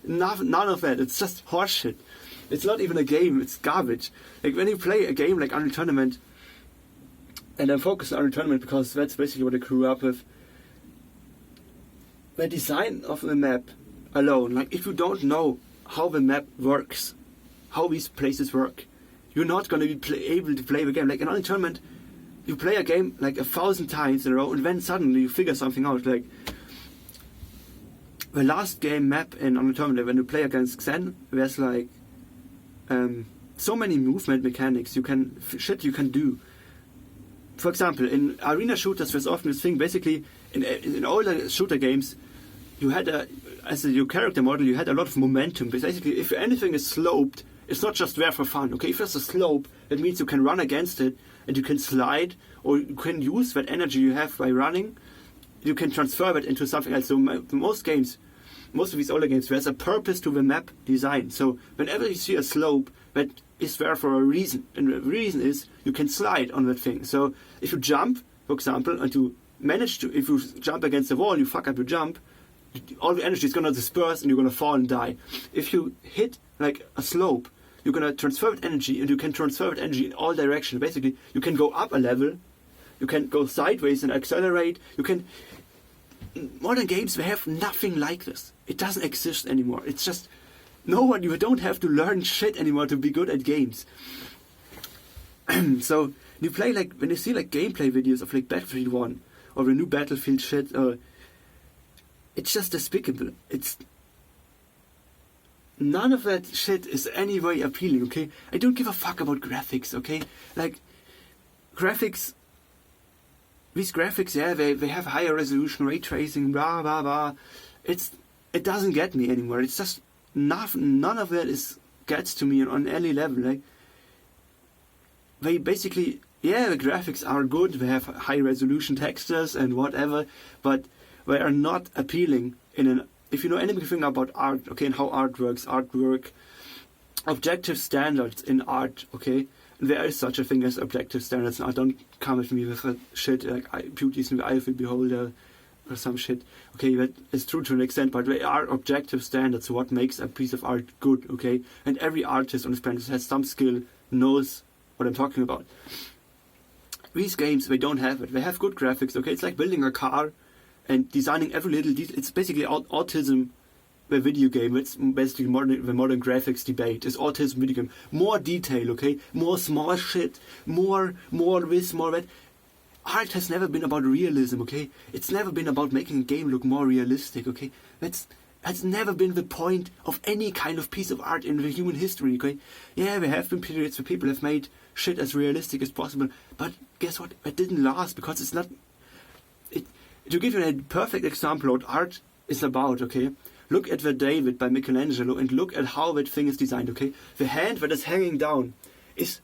none of that. It's just horseshit. It's not even a game. It's garbage. Like, when you play a game like Unreal Tournament, and I'm focused on Unreal Tournament because that's basically what I grew up with. The design of the map alone, like, if you don't know how the map works, how these places work, you're not going to be able to play the game. Like, in Unreal Tournament, you play a game like 1,000 times in a row, and then suddenly you figure something out. Like, the last game map in Unreal Tournament, when you play against Xen, there's like so many movement mechanics you can do. For example, in arena shooters, there's often this thing. Basically, in all the shooter games, you had as your character model, you had a lot of momentum. But basically, if anything is sloped, it's not just there for fun. Okay, if there's a slope, that means you can run against it, and you can slide, or you can use that energy you have by running. You can transfer it into something else. So most of these older games, there's a purpose to the map design. So whenever you see a slope, that is there for a reason, and the reason is you can slide on that thing. So if you jump, for example, and if you jump against the wall, you fuck up your jump, all the energy is going to disperse and you're going to fall and die. If you hit like a slope, you're going to transfer that energy, and you can transfer that energy in all directions. Basically, you can go up a level, you can go sideways and accelerate. In modern games, they have nothing like this. It doesn't exist anymore. It's just you don't have to learn shit anymore to be good at games. So you play, like, when you see like gameplay videos of like Battlefield 1 or the new Battlefield shit, it's just despicable. It's none of that shit is any way appealing. Okay, I don't give a fuck about graphics. Okay, like graphics. These graphics, yeah, they have higher resolution, ray tracing, blah blah blah. It doesn't get me anymore. It's just none of that gets to me on any level. Like, they basically, yeah, the graphics are good. They have high resolution textures and whatever, but they are not appealing if you know anything about art, okay, and how art works, artwork, objective standards in art, okay. There is such a thing as objective standards. Now, don't come at me with that shit like beauty is in the eye of the beholder or some shit. Okay, that is true to an extent, but they are objective standards. What makes a piece of art good? Okay, and every artist on this planet has some skill, knows what I'm talking about. These games, they don't have it. They have good graphics. Okay, it's like building a car and designing every little detail. It's basically autism. The video game, it's basically the modern graphics debate. It's autism video game. More detail, okay? More small shit. More this, more that. Art has never been about realism, okay? It's never been about making a game look more realistic, okay? That's never been the point of any kind of piece of art in the human history, okay? Yeah, there have been periods where people have made shit as realistic as possible, but guess what? It didn't last because it's not... To give you a perfect example of what art is about, okay? Look at the David by Michelangelo and look at how that thing is designed, okay? The hand that is hanging down is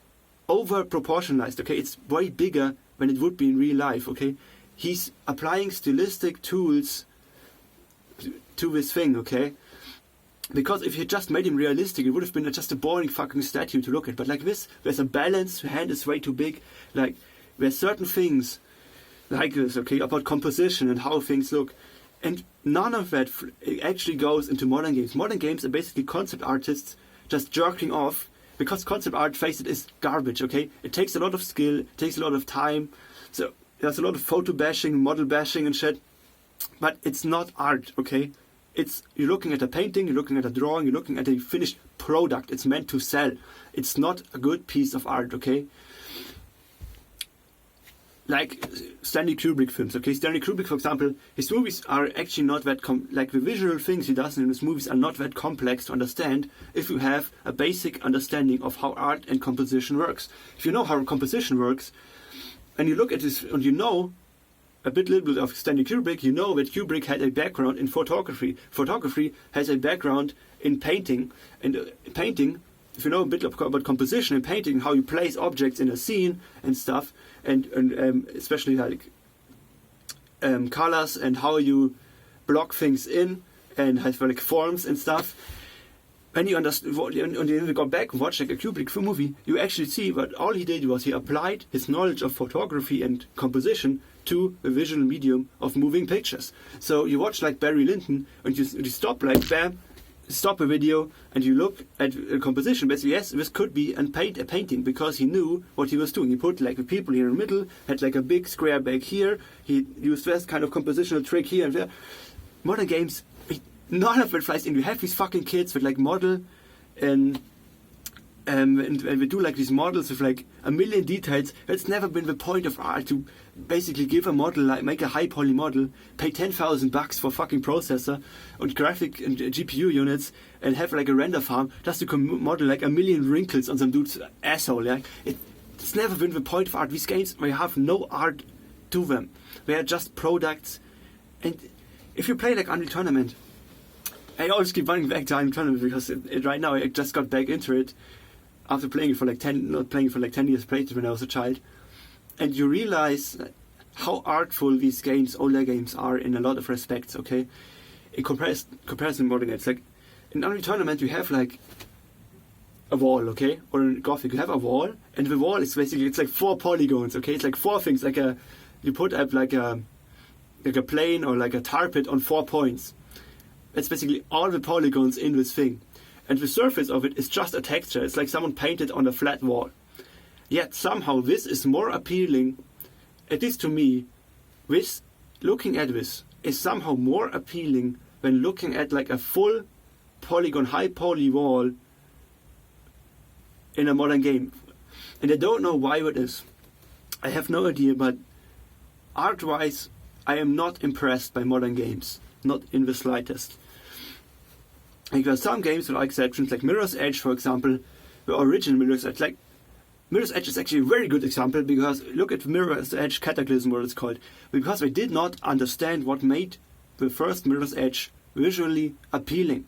over-proportionalized, okay? It's way bigger than it would be in real life, okay? He's applying stylistic tools to this thing, okay? Because if you just made him realistic, it would have been just a boring fucking statue to look at. But like this, there's a balance, the hand is way too big. Like, there's certain things like this, okay, about composition and how things look. And none of that actually goes into modern games. Modern games are basically concept artists just jerking off, because concept art, face it, is garbage, okay? It takes a lot of skill, it takes a lot of time. So there's a lot of photo bashing, model bashing and shit. but it's not art, okay? You're looking at a painting, you're looking at a drawing, you're looking at a finished product. It's meant to sell. It's not a good piece of art, okay? Like Stanley Kubrick films, okay? Stanley Kubrick, for example, his movies are actually not that like the visual things he does in his movies are not that complex to understand if you have a basic understanding of how art and composition works. If you know how composition works, and you look at this, and you know a little bit of Stanley Kubrick, you know that Kubrick had a background in photography. Photography has a background in painting, and painting, if you know a bit about composition and painting, how you place objects in a scene and stuff, and especially like colors and how you block things in and have like forms and stuff. When you understand, and you go back and watch like a Kubrick movie, you actually see that all he did was he applied his knowledge of photography and composition to the visual medium of moving pictures. So you watch like Barry Lyndon, and you stop like bam, stop a video, and you look at a composition. Basically, yes, this could be a painting, because he knew what he was doing. He put like the people here in the middle, had like a big square back here. He used this kind of compositional trick here and there. Modern games, none of it flies in. You have these fucking kids with like model and we do like these models with like a million details. It's never been the point of art to basically give a model, like make a high poly model, pay $10,000 for fucking processor and graphic and GPU units, and have like a render farm just to model like a million wrinkles on some dude's asshole. Yeah? It's never been the point of art. These games, they have no art to them. They are just products. And if you play like Unreal Tournament, I always keep running back to Unreal Tournament because right now I just got back into it after playing it for like 10 years, played it when I was a child, and you realize how artful these games, older games, are in a lot of respects. Okay, in comparison to modern games, like in Unreal Tournament, you have like a wall, okay, or in Gothic, you have a wall, and the wall is basically it's like 4 polygons. Okay, it's like 4 things, like you put up like a plane or like a tar pit on 4 points. That's basically all the polygons in this thing. And the surface of it is just a texture. It's like someone painted on a flat wall. Yet somehow this is more appealing, at least to me, with looking at this is somehow more appealing than looking at like a full polygon, high poly wall in a modern game. And I don't know why it is. I have no idea, but art-wise, I am not impressed by modern games. Not in the slightest. Like there are some games that are exceptions, like Mirror's Edge, for example, the original Mirror's Edge. Like Mirror's Edge is actually a very good example, because look at Mirror's Edge Cataclysm, what it's called. Because they did not understand what made the first Mirror's Edge visually appealing.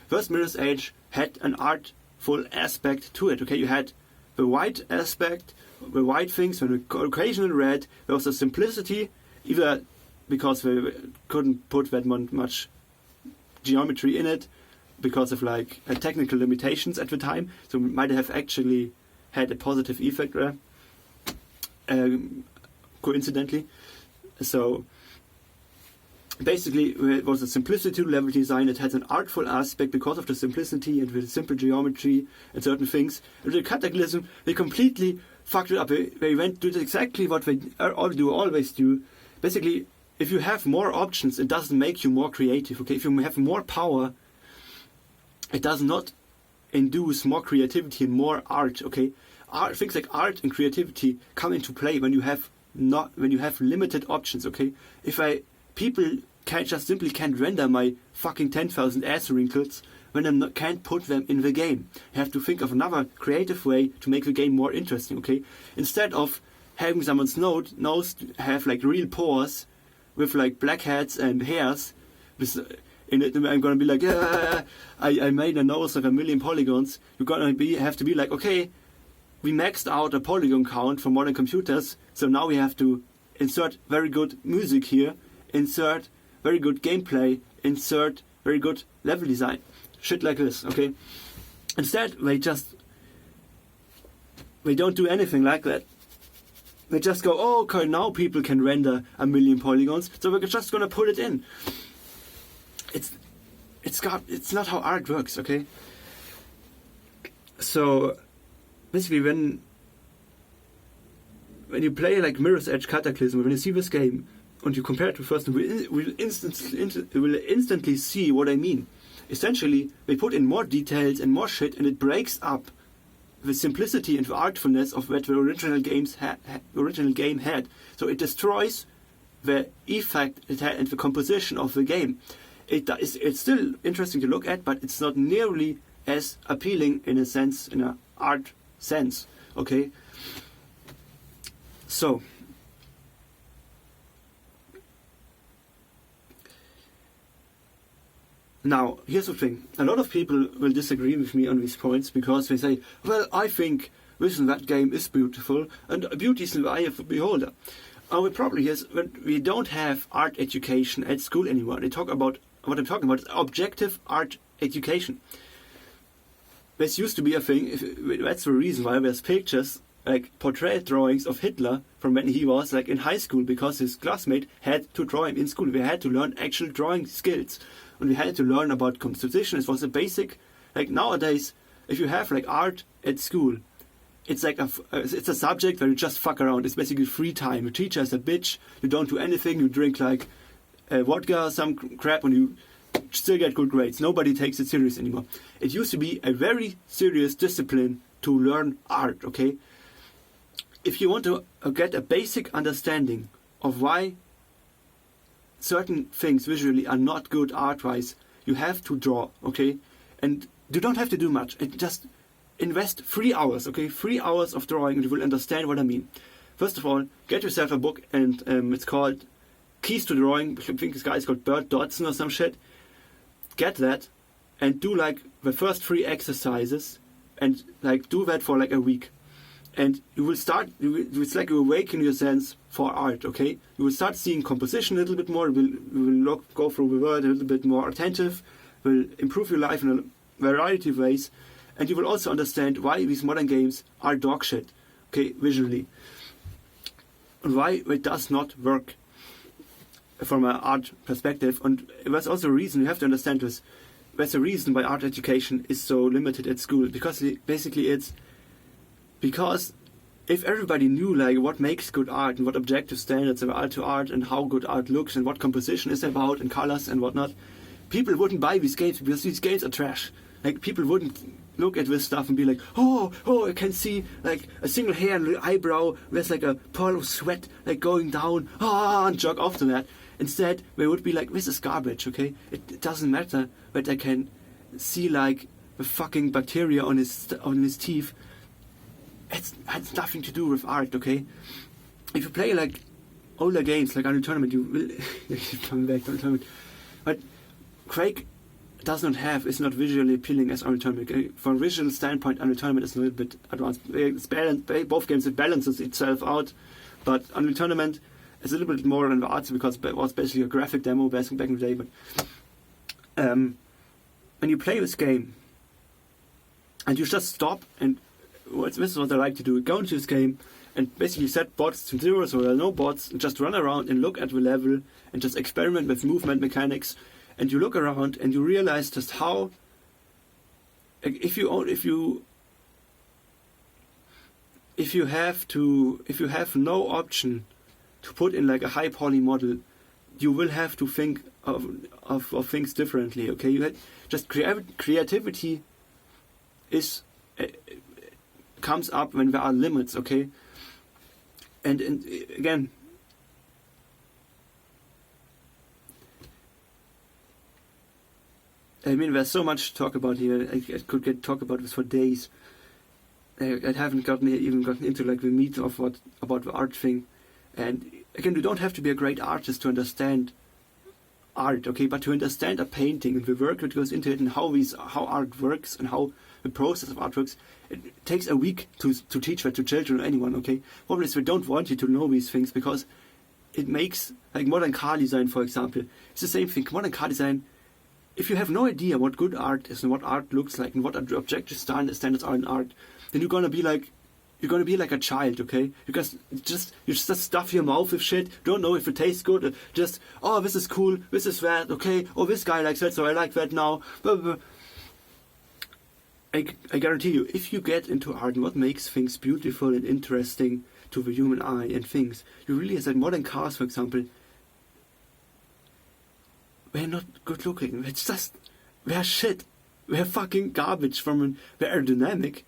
First Mirror's Edge had an artful aspect to it. Okay, you had the white aspect, the white things, and the occasional red. There was a simplicity, either because they couldn't put that much geometry in it, because of like technical limitations at the time, so it might have actually had a positive effect there, coincidentally. So basically it was a simplicity level design. It had an artful aspect because of the simplicity and the simple geometry and certain things. And the Cataclysm, they completely fucked it up. They went to exactly what they always do. Basically, if you have more options, it doesn't make you more creative. Okay, if you have more power, it does not induce more creativity and more art. Okay, things like art and creativity come into play when you have limited options. Okay, if people can't render my fucking 10,000 ass wrinkles when I can't put them in the game. I have to think of another creative way to make the game more interesting. Okay, instead of having someone's nose have like real pores with like blackheads and hairs. In it, I'm gonna be like, yeah, I made a nose of 1 million polygons. You're gonna have to be like, okay, we maxed out a polygon count for modern computers, so now we have to insert very good music here, insert very good gameplay, insert very good level design, shit like this. Okay. Instead, they don't do anything like that. They just go, oh, okay, now people can render 1 million polygons, so we're just gonna put it in. It's not how art works, okay? So basically, when you play like Mirror's Edge Cataclysm, when you see this game, and you compare it to first, will instantly see what I mean. Essentially, they put in more details and more shit, and it breaks up the simplicity and the artfulness of what the original game had. So it destroys the effect it had and the composition of the game. It's still interesting to look at, but it's not nearly as appealing in an art sense. Okay. So. Now, here's the thing. A lot of people will disagree with me on these points because they say, well, I think this and that game is beautiful, and beauty is in the eye of the beholder. Our problem is that we don't have art education at school anymore. What I'm talking about is objective art education. This used to be a thing. That's the reason why there's pictures, like portrait drawings of Hitler from when he was like in high school, because his classmate had to draw him in school. We had to learn actual drawing skills. And we had to learn about composition. It was a basic, like nowadays, if you have like art at school, it's like it's a subject where you just fuck around. It's basically free time. Your teacher is a bitch. You don't do anything. You drink like vodka or some crap, and you still get good grades. Nobody takes it serious anymore. It used to be a very serious discipline to learn art. Okay, if you want to get a basic understanding of why certain things visually are not good art-wise, you have to draw, okay? And you don't have to do much. Just invest 3 hours, okay? 3 hours of drawing, and you will understand what I mean. First of all, get yourself a book, and it's called Keys to Drawing. I think this guy is called Bert Dodson or some shit. Get that, and do like the first 3 exercises, and like do that for like a week. And you will start, it's like you awaken your sense for art, okay? You will start seeing composition a little bit more, you will go through the world a little bit more attentive, will improve your life in a variety of ways, and you will also understand why these modern games are dog shit, okay, visually. And why it does not work from an art perspective. And that's also a reason, you have to understand this, that's the reason why art education is so limited at school, because basically it's because if everybody knew like what makes good art and what objective standards there are to art and how good art looks and what composition is about and colors and whatnot, people wouldn't buy these games because these games are trash. Like people wouldn't look at this stuff and be like, oh, I can see like a single hair and eyebrow. There's like a pearl of sweat like going down, and jog off to that. Instead, they would be like, this is garbage. Okay, it doesn't matter that I can see like the fucking bacteria on his teeth. It has nothing to do with art, okay? If you play like older games like Unreal Tournament, you will coming back to Unreal Tournament. But Quake is not visually appealing as Unreal Tournament. Okay? From a visual standpoint, Unreal Tournament is a little bit advanced. Both games, it balances itself out, but Unreal Tournament is a little bit more than the arts because it was basically a graphic demo back in the day. But when you play this game and you just stop and this is what I like to do. Go into this game and basically set bots to 0, so there are no bots, and just run around and look at the level and just experiment with movement mechanics. And you look around and you realize just how, if you have no option to put in like a high poly model, you will have to think of things differently. Okay, just creativity is. Comes up when there are limits, okay? And again, I mean, there's so much to talk about here. I could talk about this for days. I haven't even gotten into like the meat of about the art thing. And again, you don't have to be a great artist to understand art, okay? But to understand a painting and the work that goes into it and how art works and how the process of art works, it takes a week to teach that to children or anyone, okay? Problem is, we don't want you to know these things because it makes, like modern car design, for example, it's the same thing. Modern car design, if you have no idea what good art is and what art looks like and what objective standards are in art, then you're gonna be like a child, okay? You just stuff your mouth with shit. Don't know if it tastes good. Just, oh, this is cool. This is that, okay? Oh, this guy likes that, so I like that now. Blah, blah, blah. I guarantee you, if you get into art and what makes things beautiful and interesting to the human eye and things, you realize that modern cars, for example, we're not good looking. It's just, we're shit. We're fucking garbage we're aerodynamic,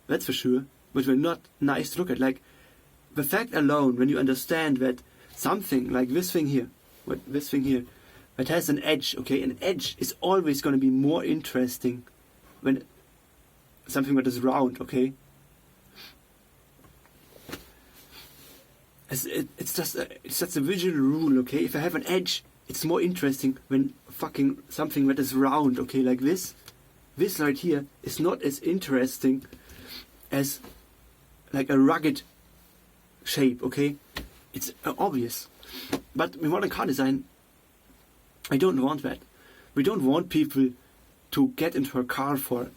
that's for sure, but we're not nice to look at. Like, the fact alone, when you understand that something like this thing here, that has an edge, okay, an edge is always going to be more interesting when something that is round, okay? It's just a visual rule, okay? If I have an edge, it's more interesting when fucking something that is round, okay? Like this right here is not as interesting as like a rugged shape, okay? It's obvious. But in modern car design, I don't want that. We don't want people to get into a car for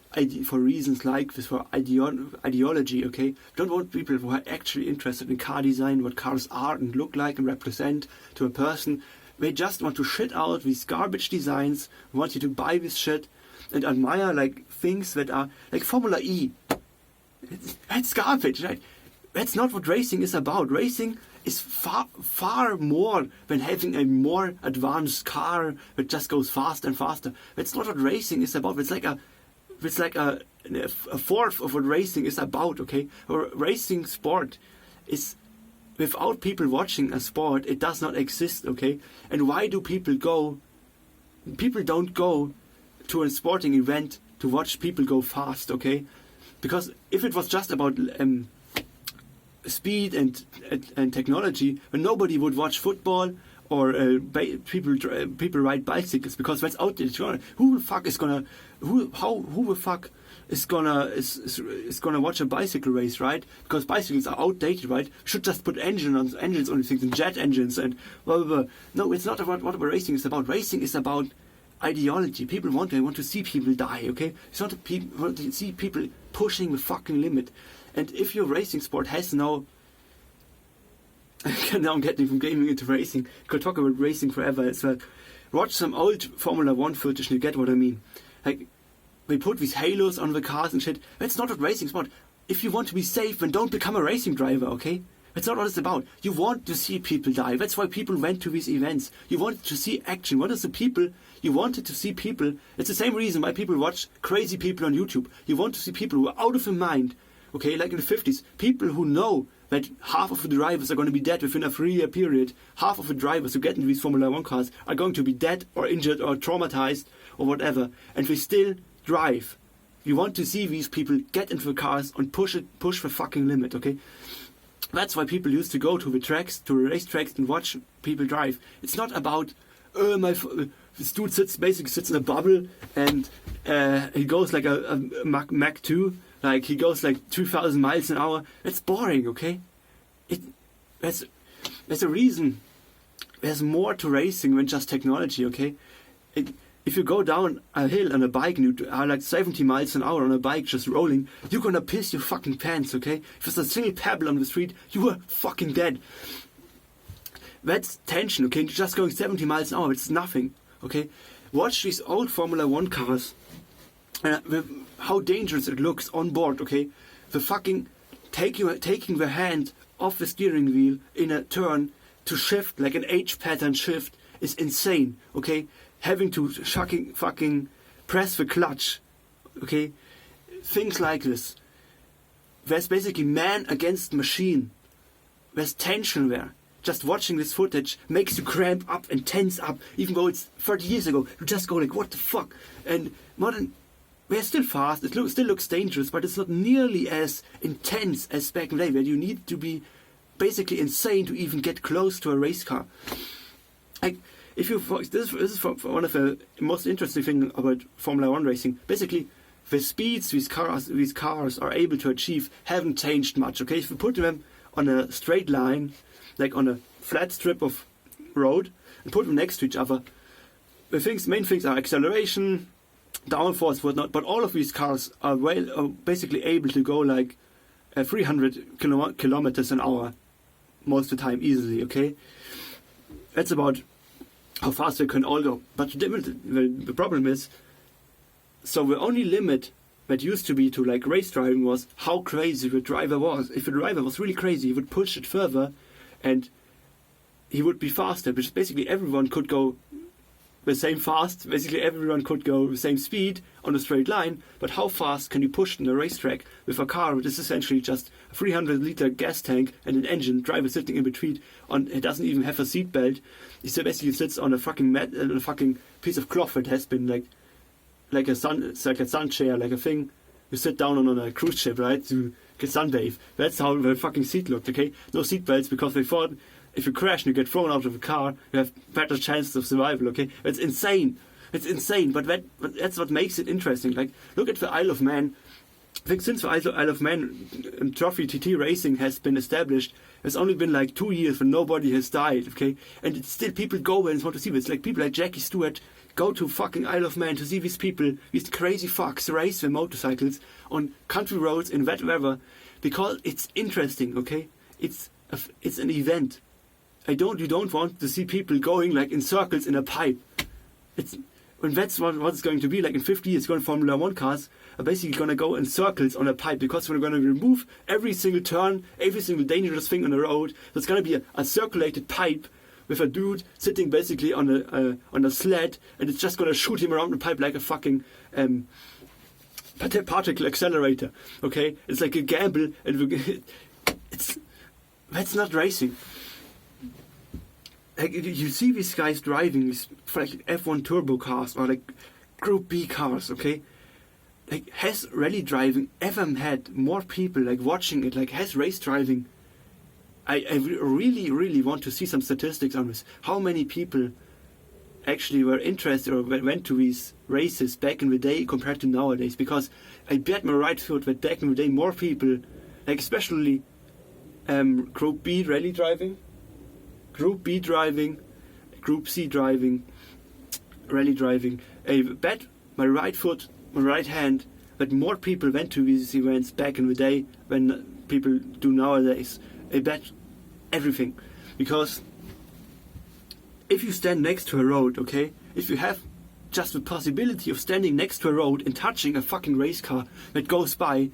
reasons like this, for ideology, okay? We don't want people who are actually interested in car design, what cars are and look like and represent to a person. They just want to shit out these garbage designs, want you to buy this shit and admire like things that are like Formula E. That's garbage, right? That's not what racing is about. Racing is far more than having a more advanced car that just goes faster and faster. That's not what racing is about. It's like a fourth of what racing is about, okay? A racing sport is, without people watching a sport, it does not exist, okay? And why do people go? People don't go to a sporting event to watch people go fast, okay? Because if it was just about speed and technology, then nobody would watch football or people ride bicycles, because that's outdated. Who the fuck is gonna watch a bicycle race, right? Because bicycles are outdated, right? Should just put engines on these things and jet engines and blah blah blah. No, it's not about what racing is about. Racing is about ideology. People want to see people die, okay? It's not that people want to see people pushing the fucking limit. And if your racing sport has no... now I'm getting from gaming into racing. Could talk about racing forever as well. Watch some old Formula 1 footage and you get what I mean. Like, they put these halos on the cars and shit. That's not what racing sport. If you want to be safe, then don't become a racing driver, okay? That's not what it's about. You want to see people die. That's why people went to these events. You wanted to see action. You wanted to see people. It's the same reason why people watch crazy people on YouTube. You want to see people who are out of their mind. Okay, like in the 50s. People who know that half of the drivers are going to be dead within a 3-year period. Half of the drivers who get into these Formula 1 cars are going to be dead or injured or traumatized or whatever. And they still drive. You want to see these people get into the cars and push the fucking limit, okay? That's why people used to go to the tracks, to the race tracks, and watch people drive. It's not about, this dude sits in a bubble and he goes like a Mach 2, like he goes like 2,000 miles an hour. That's boring, okay? There's a reason. There's more to racing than just technology, okay? If you go down a hill on a bike and you are like 70 miles an hour on a bike just rolling, you're gonna piss your fucking pants, okay? If there's a single pebble on the street, you are fucking dead. That's tension, okay? You're just going 70 miles an hour, it's nothing, okay? Watch these old Formula 1 cars, how dangerous it looks on board, okay? The fucking taking the hand off the steering wheel in a turn to shift, like an H pattern shift, is insane, okay? Having to fucking press the clutch, okay? Things like this. There's basically man against machine. There's tension there. Just watching this footage makes you cramp up and tense up, even though it's 30 years ago. You just go like, what the fuck? And modern, they're still fast, it still looks dangerous, but it's not nearly as intense as back in the day, where you need to be basically insane to even get close to a race car. Like, this is one of the most interesting things about Formula 1 racing. Basically, the speeds these cars are able to achieve haven't changed much. Okay, if you put them on a straight line, like on a flat strip of road, and put them next to each other, the main things are acceleration, downforce, whatnot. But all of these cars are basically able to go like 300 kilometers an hour most of the time easily. Okay, that's about how fast they can all go. But the problem is, so the only limit that used to be to like race driving was how crazy the driver was. If the driver was really crazy, he would push it further and he would be faster, because basically everyone could go the same fast. Basically, everyone could go the same speed on a straight line, but how fast can you push in a racetrack with a car which is essentially just a 300-liter gas tank and an engine, driver sitting in between, it doesn't even have a seat belt. He basically sits on a fucking mat, on a fucking piece of cloth that has been like a sun chair, like a thing you sit down on a cruise ship, right, to get sunbathe. That's how the fucking seat looked, okay? No seat belts, because they thought if you crash and you get thrown out of the car, you have better chances of survival, okay? It's insane. It's insane, but that's what makes it interesting. Like, look at the Isle of Man. I think since the Isle of Man Trophy TT racing has been established, it's only been like 2 years when nobody has died, okay? And it's still people go and want to see this. Like, people like Jackie Stewart go to fucking Isle of Man to see these people, these crazy fucks, race their motorcycles on country roads in wet weather, because it's interesting, okay? It's an event. You don't want to see people going like in circles in a pipe. And that's what it's going to be like in 50 years. Going Formula 1 cars are basically going to go in circles on a pipe, because we're going to remove every single turn, every single dangerous thing on the road. So it's going to be a circulated pipe with a dude sitting basically on a sled, and it's just going to shoot him around the pipe like a fucking particle accelerator. Okay, it's like a gamble, and that's not racing. Like, you see these guys driving these like F1 turbo cars or like Group B cars, okay? Like, has rally driving ever had more people like watching it? Like, has race driving? I really, really want to see some statistics on this. How many people actually were interested or went to these races back in the day compared to nowadays? Because I bet my right foot that back in the day more people, like especially Group B rally driving, Group B driving, Group C driving, rally driving. I bet my right foot, my right hand, that more people went to these events back in the day than people do nowadays. I bet everything. Because if you stand next to a road, okay, if you have just the possibility of standing next to a road and touching a fucking race car that goes by,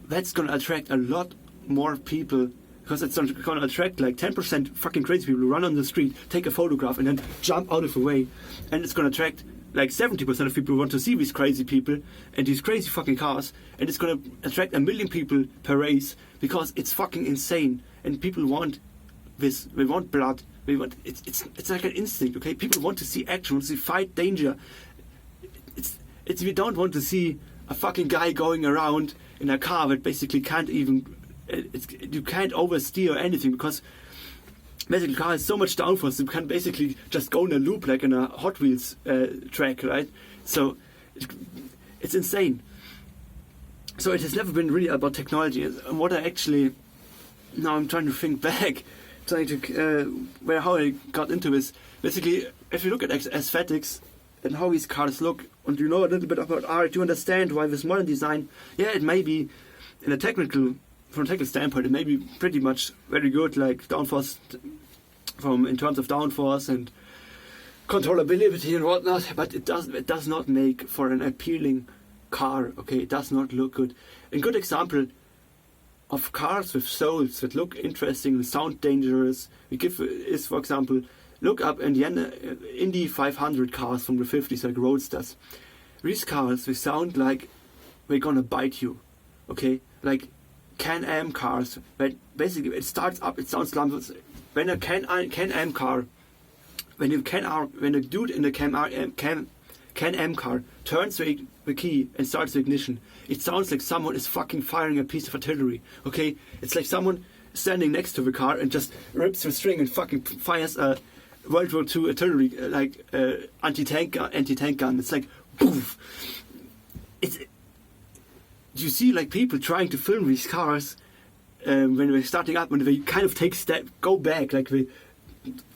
that's gonna attract a lot more people. Because it's going to attract like 10% fucking crazy people who run on the street, take a photograph, and then jump out of the way. And it's going to attract like 70% of people who want to see these crazy people and these crazy fucking cars. And it's going to attract 1 million people per race, because it's fucking insane. And people want this. They want blood. They want it's like an instinct, okay? People want to see action, want to see fight, danger. It's we don't want to see a fucking guy going around in a car that basically can't even. You can't oversteer or anything, because basically the car has so much downforce you can basically just go in a loop like in a Hot Wheels track, right? So it's insane. So it has never been really about technology. And what I actually, now I'm trying to think back, how I got into this. Basically, if you look at aesthetics and how these cars look, and you know a little bit about art, you understand why this modern design, it may be from a technical standpoint, it may be pretty much very good, like downforce, in terms of downforce and controllability and whatnot, but it does not make for an appealing car. Okay, it does not look good. A good example of cars with souls that look interesting and sound dangerous is, for example, look up Indy 500 cars from the 50s, like roadsters. These cars, they sound like they're gonna bite you. Okay, like Can-Am cars, but basically it starts up, it sounds like when a Can-Am car, when a dude in the Can-Am car turns the key and starts the ignition, it sounds like someone is fucking firing a piece of artillery. Okay, it's like someone standing next to the car and just rips the string and fucking fires a World War II artillery, like anti-tank gun. It's like poof. You see like people trying to film these cars when they're starting up, when they kind of go back, like they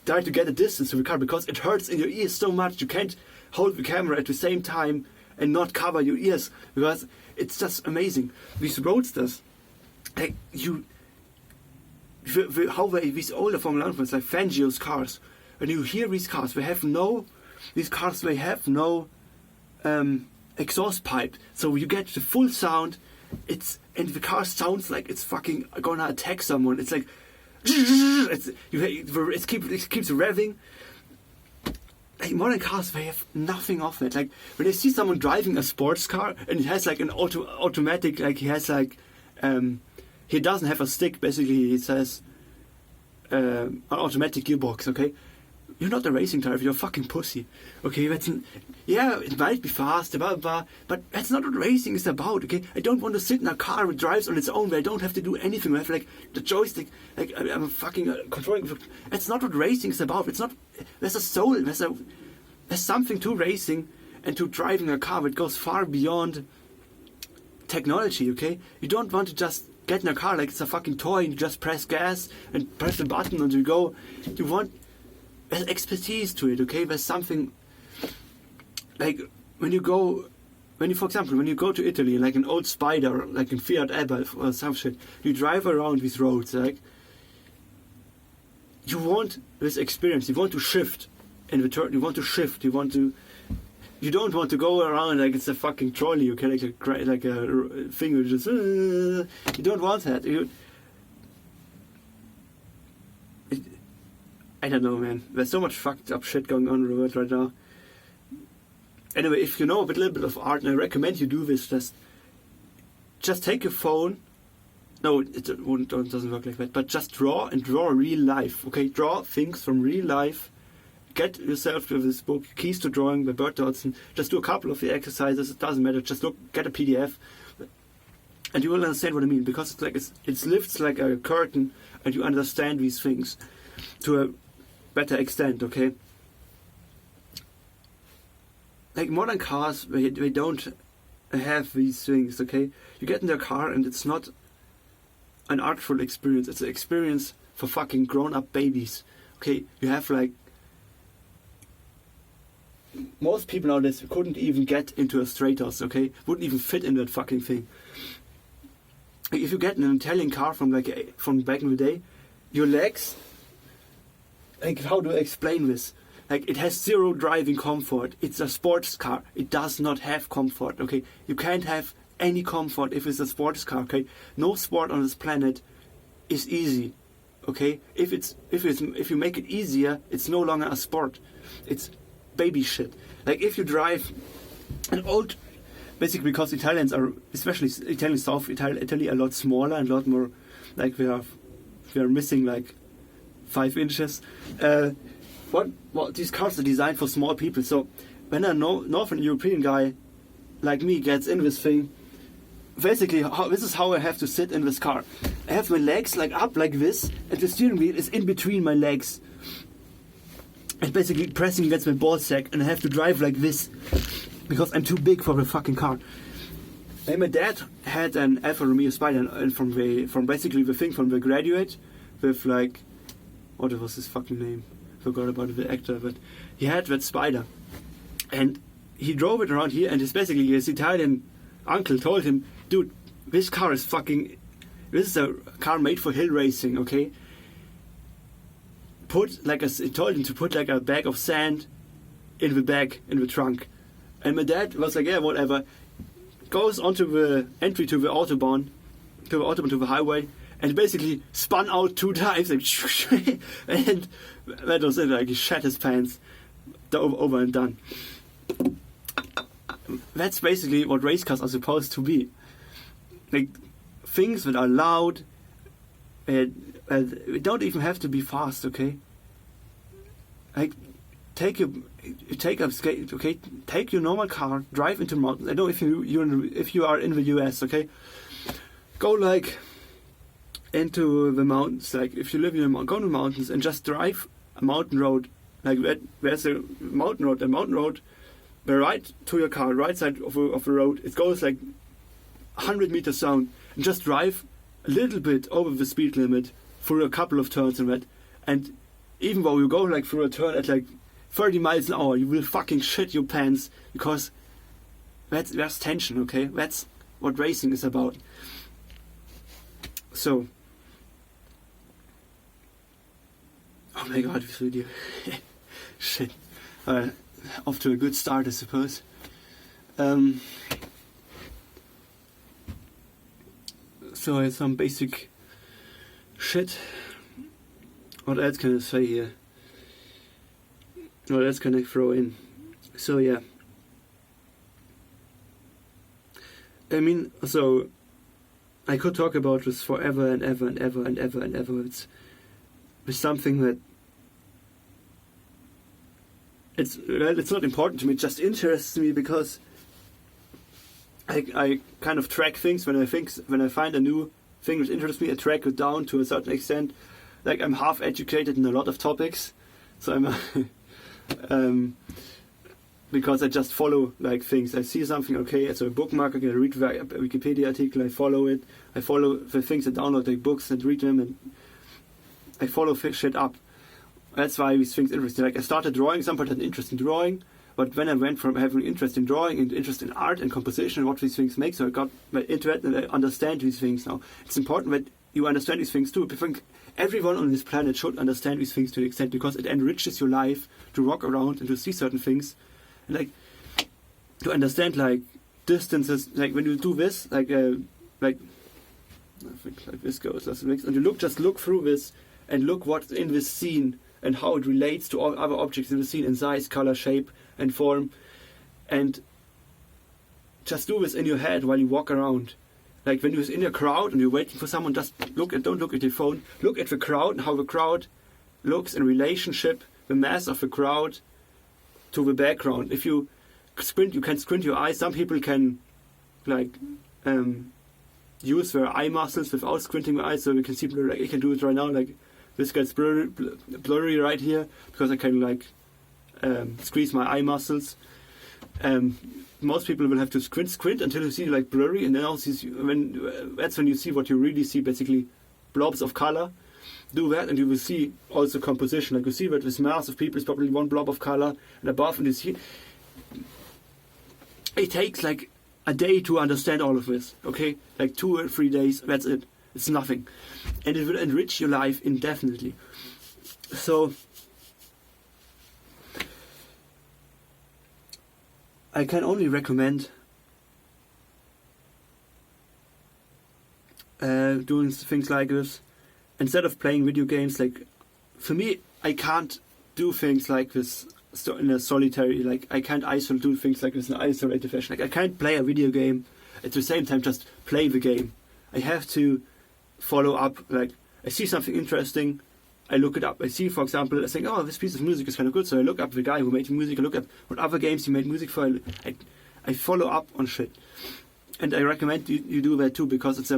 try to get a distance to the car, because it hurts in your ears so much. You can't hold the camera at the same time and not cover your ears, because it's just amazing. These roadsters, like these older Formula 1 ones, like Fangio's cars, when you hear these cars, they have no exhaust pipe, so you get the full sound. And the car sounds like it's fucking gonna attack someone. It's like it keeps revving. like modern cars, they have nothing of it. Like when I see someone driving a sports car and it has like an automatic, like he has like, he doesn't have a stick. Basically, it says an automatic gearbox. Okay, you're not a racing driver. You're a fucking pussy. Okay, yeah, it might be fast, blah, blah, but that's not what racing is about. Okay, I don't want to sit in a car that drives on its own where I don't have to do anything. I have like the joystick, like I'm fucking controlling. That's not what racing is about. It's not. There's a soul. There's something to racing and to driving a car that goes far beyond technology. Okay, you don't want to just get in a car like it's a fucking toy and you just press gas and press the button and you go. You want. There's expertise to it, okay? There's something like for example, when you go to Italy, like an old Spider, like in Fiat Ebba or some shit, you drive around these roads, like you want this experience. You want to shift in the turn. You want to shift. You don't want to go around like it's a fucking trolley, okay? Like a thing which just. You don't want that. I don't know, man. There's so much fucked up shit going on in the world right now. Anyway, if you know a little bit of art, and I recommend you do this, just take your phone. No, it doesn't work like that. But just draw real life. Okay, draw things from real life. Get yourself to this book, Keys to Drawing by Bert Dodson. Just do a couple of the exercises. It doesn't matter. Just get a PDF, and you will understand what I mean. Because it's like it lifts like a curtain, and you understand these things to a better extent, okay? Like modern cars, they don't have these things, okay? You get in their car and it's not an artful experience. It's an experience for fucking grown-up babies, okay? You have like... Most people nowadays couldn't even get into a Stratos, okay? Wouldn't even fit in that fucking thing. If you get an Italian car from back in the day, your legs... Like, how do I explain this? Like, it has zero driving comfort. It's a sports car. It does not have comfort, okay? You can't have any comfort if it's a sports car, okay? No sport on this planet is easy, okay? If you make it easier, it's no longer a sport. It's baby shit. Like, if you drive an old... Basically, because Italians are, especially Italian South Italy, a lot smaller and a lot more... Like, we are missing, like... 5 inches. What these cars are designed for small people. So when a Northern European guy like me gets in this thing, basically this is how I have to sit in this car. I have my legs like up like this, and the steering wheel is in between my legs. And basically pressing against my ball sack, and I have to drive like this because I'm too big for the fucking car. And my dad had an Alfa Romeo Spider from basically the thing from The Graduate with like. What was his fucking name? Forgot about the actor, but he had that Spider. And he drove it around here, and his Italian uncle told him, dude, this is a car made for hill racing, okay? He told him to put like a bag of sand in the trunk. And my dad was like, yeah, whatever. Goes onto the entry to the Autobahn, to the highway, and basically spun out 2 times, like, and that was it. Like he shat his pants, over and done. That's basically what race cars are supposed to be. Like things that are loud. It don't even have to be fast, okay? Like take a skate, okay? Take your normal car, drive into mountains. I know if you are in the US, okay? Go like into the mountains, like if you live in go to the mountains and just drive a mountain road, like there's a mountain road, the right to your car, right side of the road, it goes like 100 meters down, and just drive a little bit over the speed limit through a couple of turns and that, and even though you go like through a turn at like 30 miles an hour, you will fucking shit your pants, because there's tension, okay? That's what racing is about. So, oh my god, this video. Shit. Off to a good start, I suppose. So, some basic shit. What else can I say here? Well, that's gonna throw in. So yeah. I mean, so I could talk about this forever and ever and ever and ever and ever. It's something that it's not important to me. It just interests me because I kind of track things when I find a new thing that interests me. I track it down to a certain extent. Like, I'm half educated in a lot of topics, so I'm because I just follow like things. I see something, okay, so a bookmark, I can read a Wikipedia article, I follow it. I follow the things, I download the books and read them, and I follow shit up. That's why these things interesting. Like, I started drawing, some part had an interest in drawing, but when I went from having interest in drawing and interest in art and composition and what these things make, so I got into it and I understand these things now. It's important that you understand these things too. I think everyone on this planet should understand these things to an extent, because it enriches your life to walk around and to see certain things. And like, to understand like distances, like when you do this, like I think like this goes, and you just look through this and look what's in this scene and how it relates to all other objects in the scene in size, color, shape, and form, and just do this in your head while you walk around. Like when you're in a crowd and you're waiting for someone, just don't look at your phone. Look at the crowd and how the crowd looks in relationship, the mass of the crowd to the background. If you squint, you can squint your eyes. Some people can like use their eye muscles without squinting their eyes, so we can see. Like I can do it right now. Like this gets blurry right here because I can like squeeze my eye muscles. Most people will have to squint until you see like blurry, and then also that's when you see what you really see, basically blobs of color. Do that and you will see also composition. Like you see that this mass of people is probably one blob of color, and above, and you see it takes like a day to understand all of this, okay? Like 2 or 3 days, that's it. It's nothing. And it will enrich your life indefinitely. So I can only recommend doing things like this. Instead of playing video games, like, for me, I can't do things like this in a solitary, like, I can't do things like this in an isolated fashion. Like, I can't play a video game at the same time just play the game. I have to follow up, like, I see something interesting, I look it up. I see, for example, I think, oh, this piece of music is kind of good, so I look up the guy who made the music, I look up what other games he made music for, I follow up on shit. And I recommend you do that too, because it's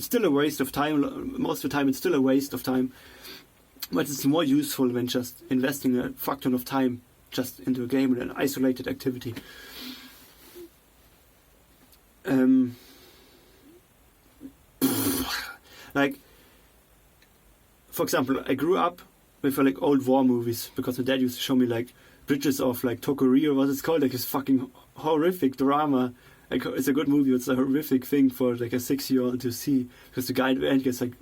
still a waste of time. Most of the time it's still a waste of time, but it's more useful than just investing a fuck ton of time just into a game and an isolated activity. Like, for example, I grew up with like old war movies because my dad used to show me like Bridges of like Tokorio, what it's called, like this fucking horrific drama. Like, it's a good movie, it's a horrific thing for like a 6-year-old to see, because the guy at the end gets like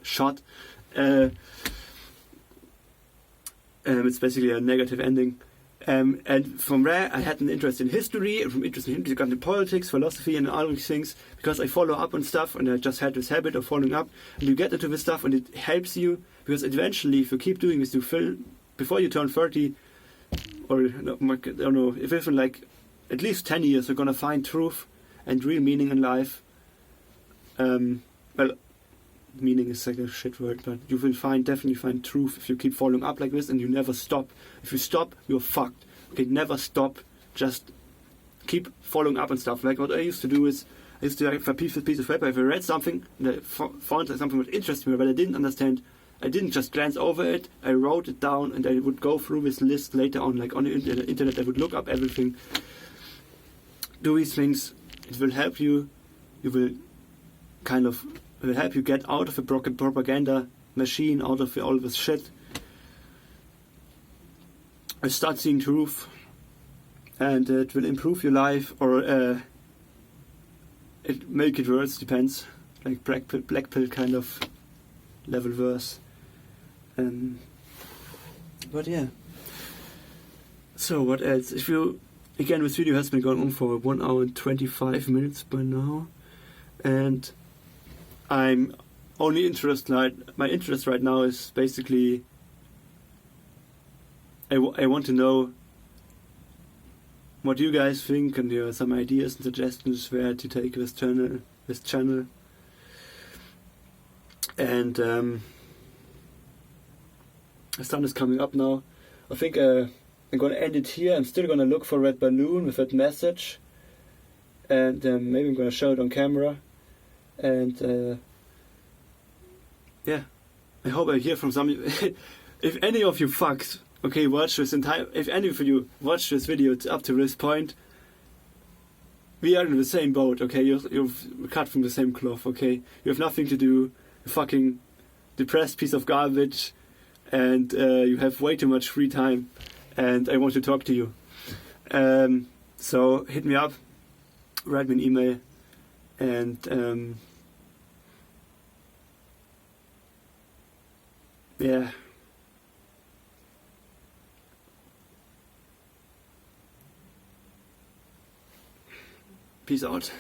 shot. It's basically a negative ending. And from there I had an interest in history, and from interest in history I got into politics, philosophy, and all these things, because I follow up on stuff, and I just had this habit of following up, and you get into this stuff, and it helps you, because eventually if you keep doing this, before you turn 30, or I don't know, if even like at least 10 years, you're going to find truth and real meaning in life. Well, meaning is like a shit word, but you will definitely find truth if you keep following up like this and you never stop. If you stop, you're fucked. Okay, never stop. Just keep following up on stuff. Like what I used to do is, I used to have a piece of paper. If I read something and I found something that interested me, but I didn't understand, I didn't just glance over it. I wrote it down, and I would go through this list later on, like on the internet. I would look up everything. Do these things. It will help you. It will help you get out of the propaganda machine, out of all this shit. Start seeing truth, and it will improve your life, or it make it worse. Depends. Like black pill kind of level worse. But yeah. So what else? Again, this video has been going on for 1 hour and 25 minutes by now, and I'm only my interest right now is basically I want to know what you guys think and your some ideas and suggestions where to take this channel. And the sun is coming up now. I think I'm gonna end it here. I'm still gonna look for red balloon with that message, and maybe I'm gonna show it on camera. And yeah, I hope I hear from some. If any of you fucks, okay, watch this entire. If any of you watch this video up to this point, we are in the same boat. Okay, you've cut from the same cloth. Okay, you have nothing to do. A fucking depressed piece of garbage, and you have way too much free time, and I want to talk to you. So hit me up, write me an email, and yeah. Peace out.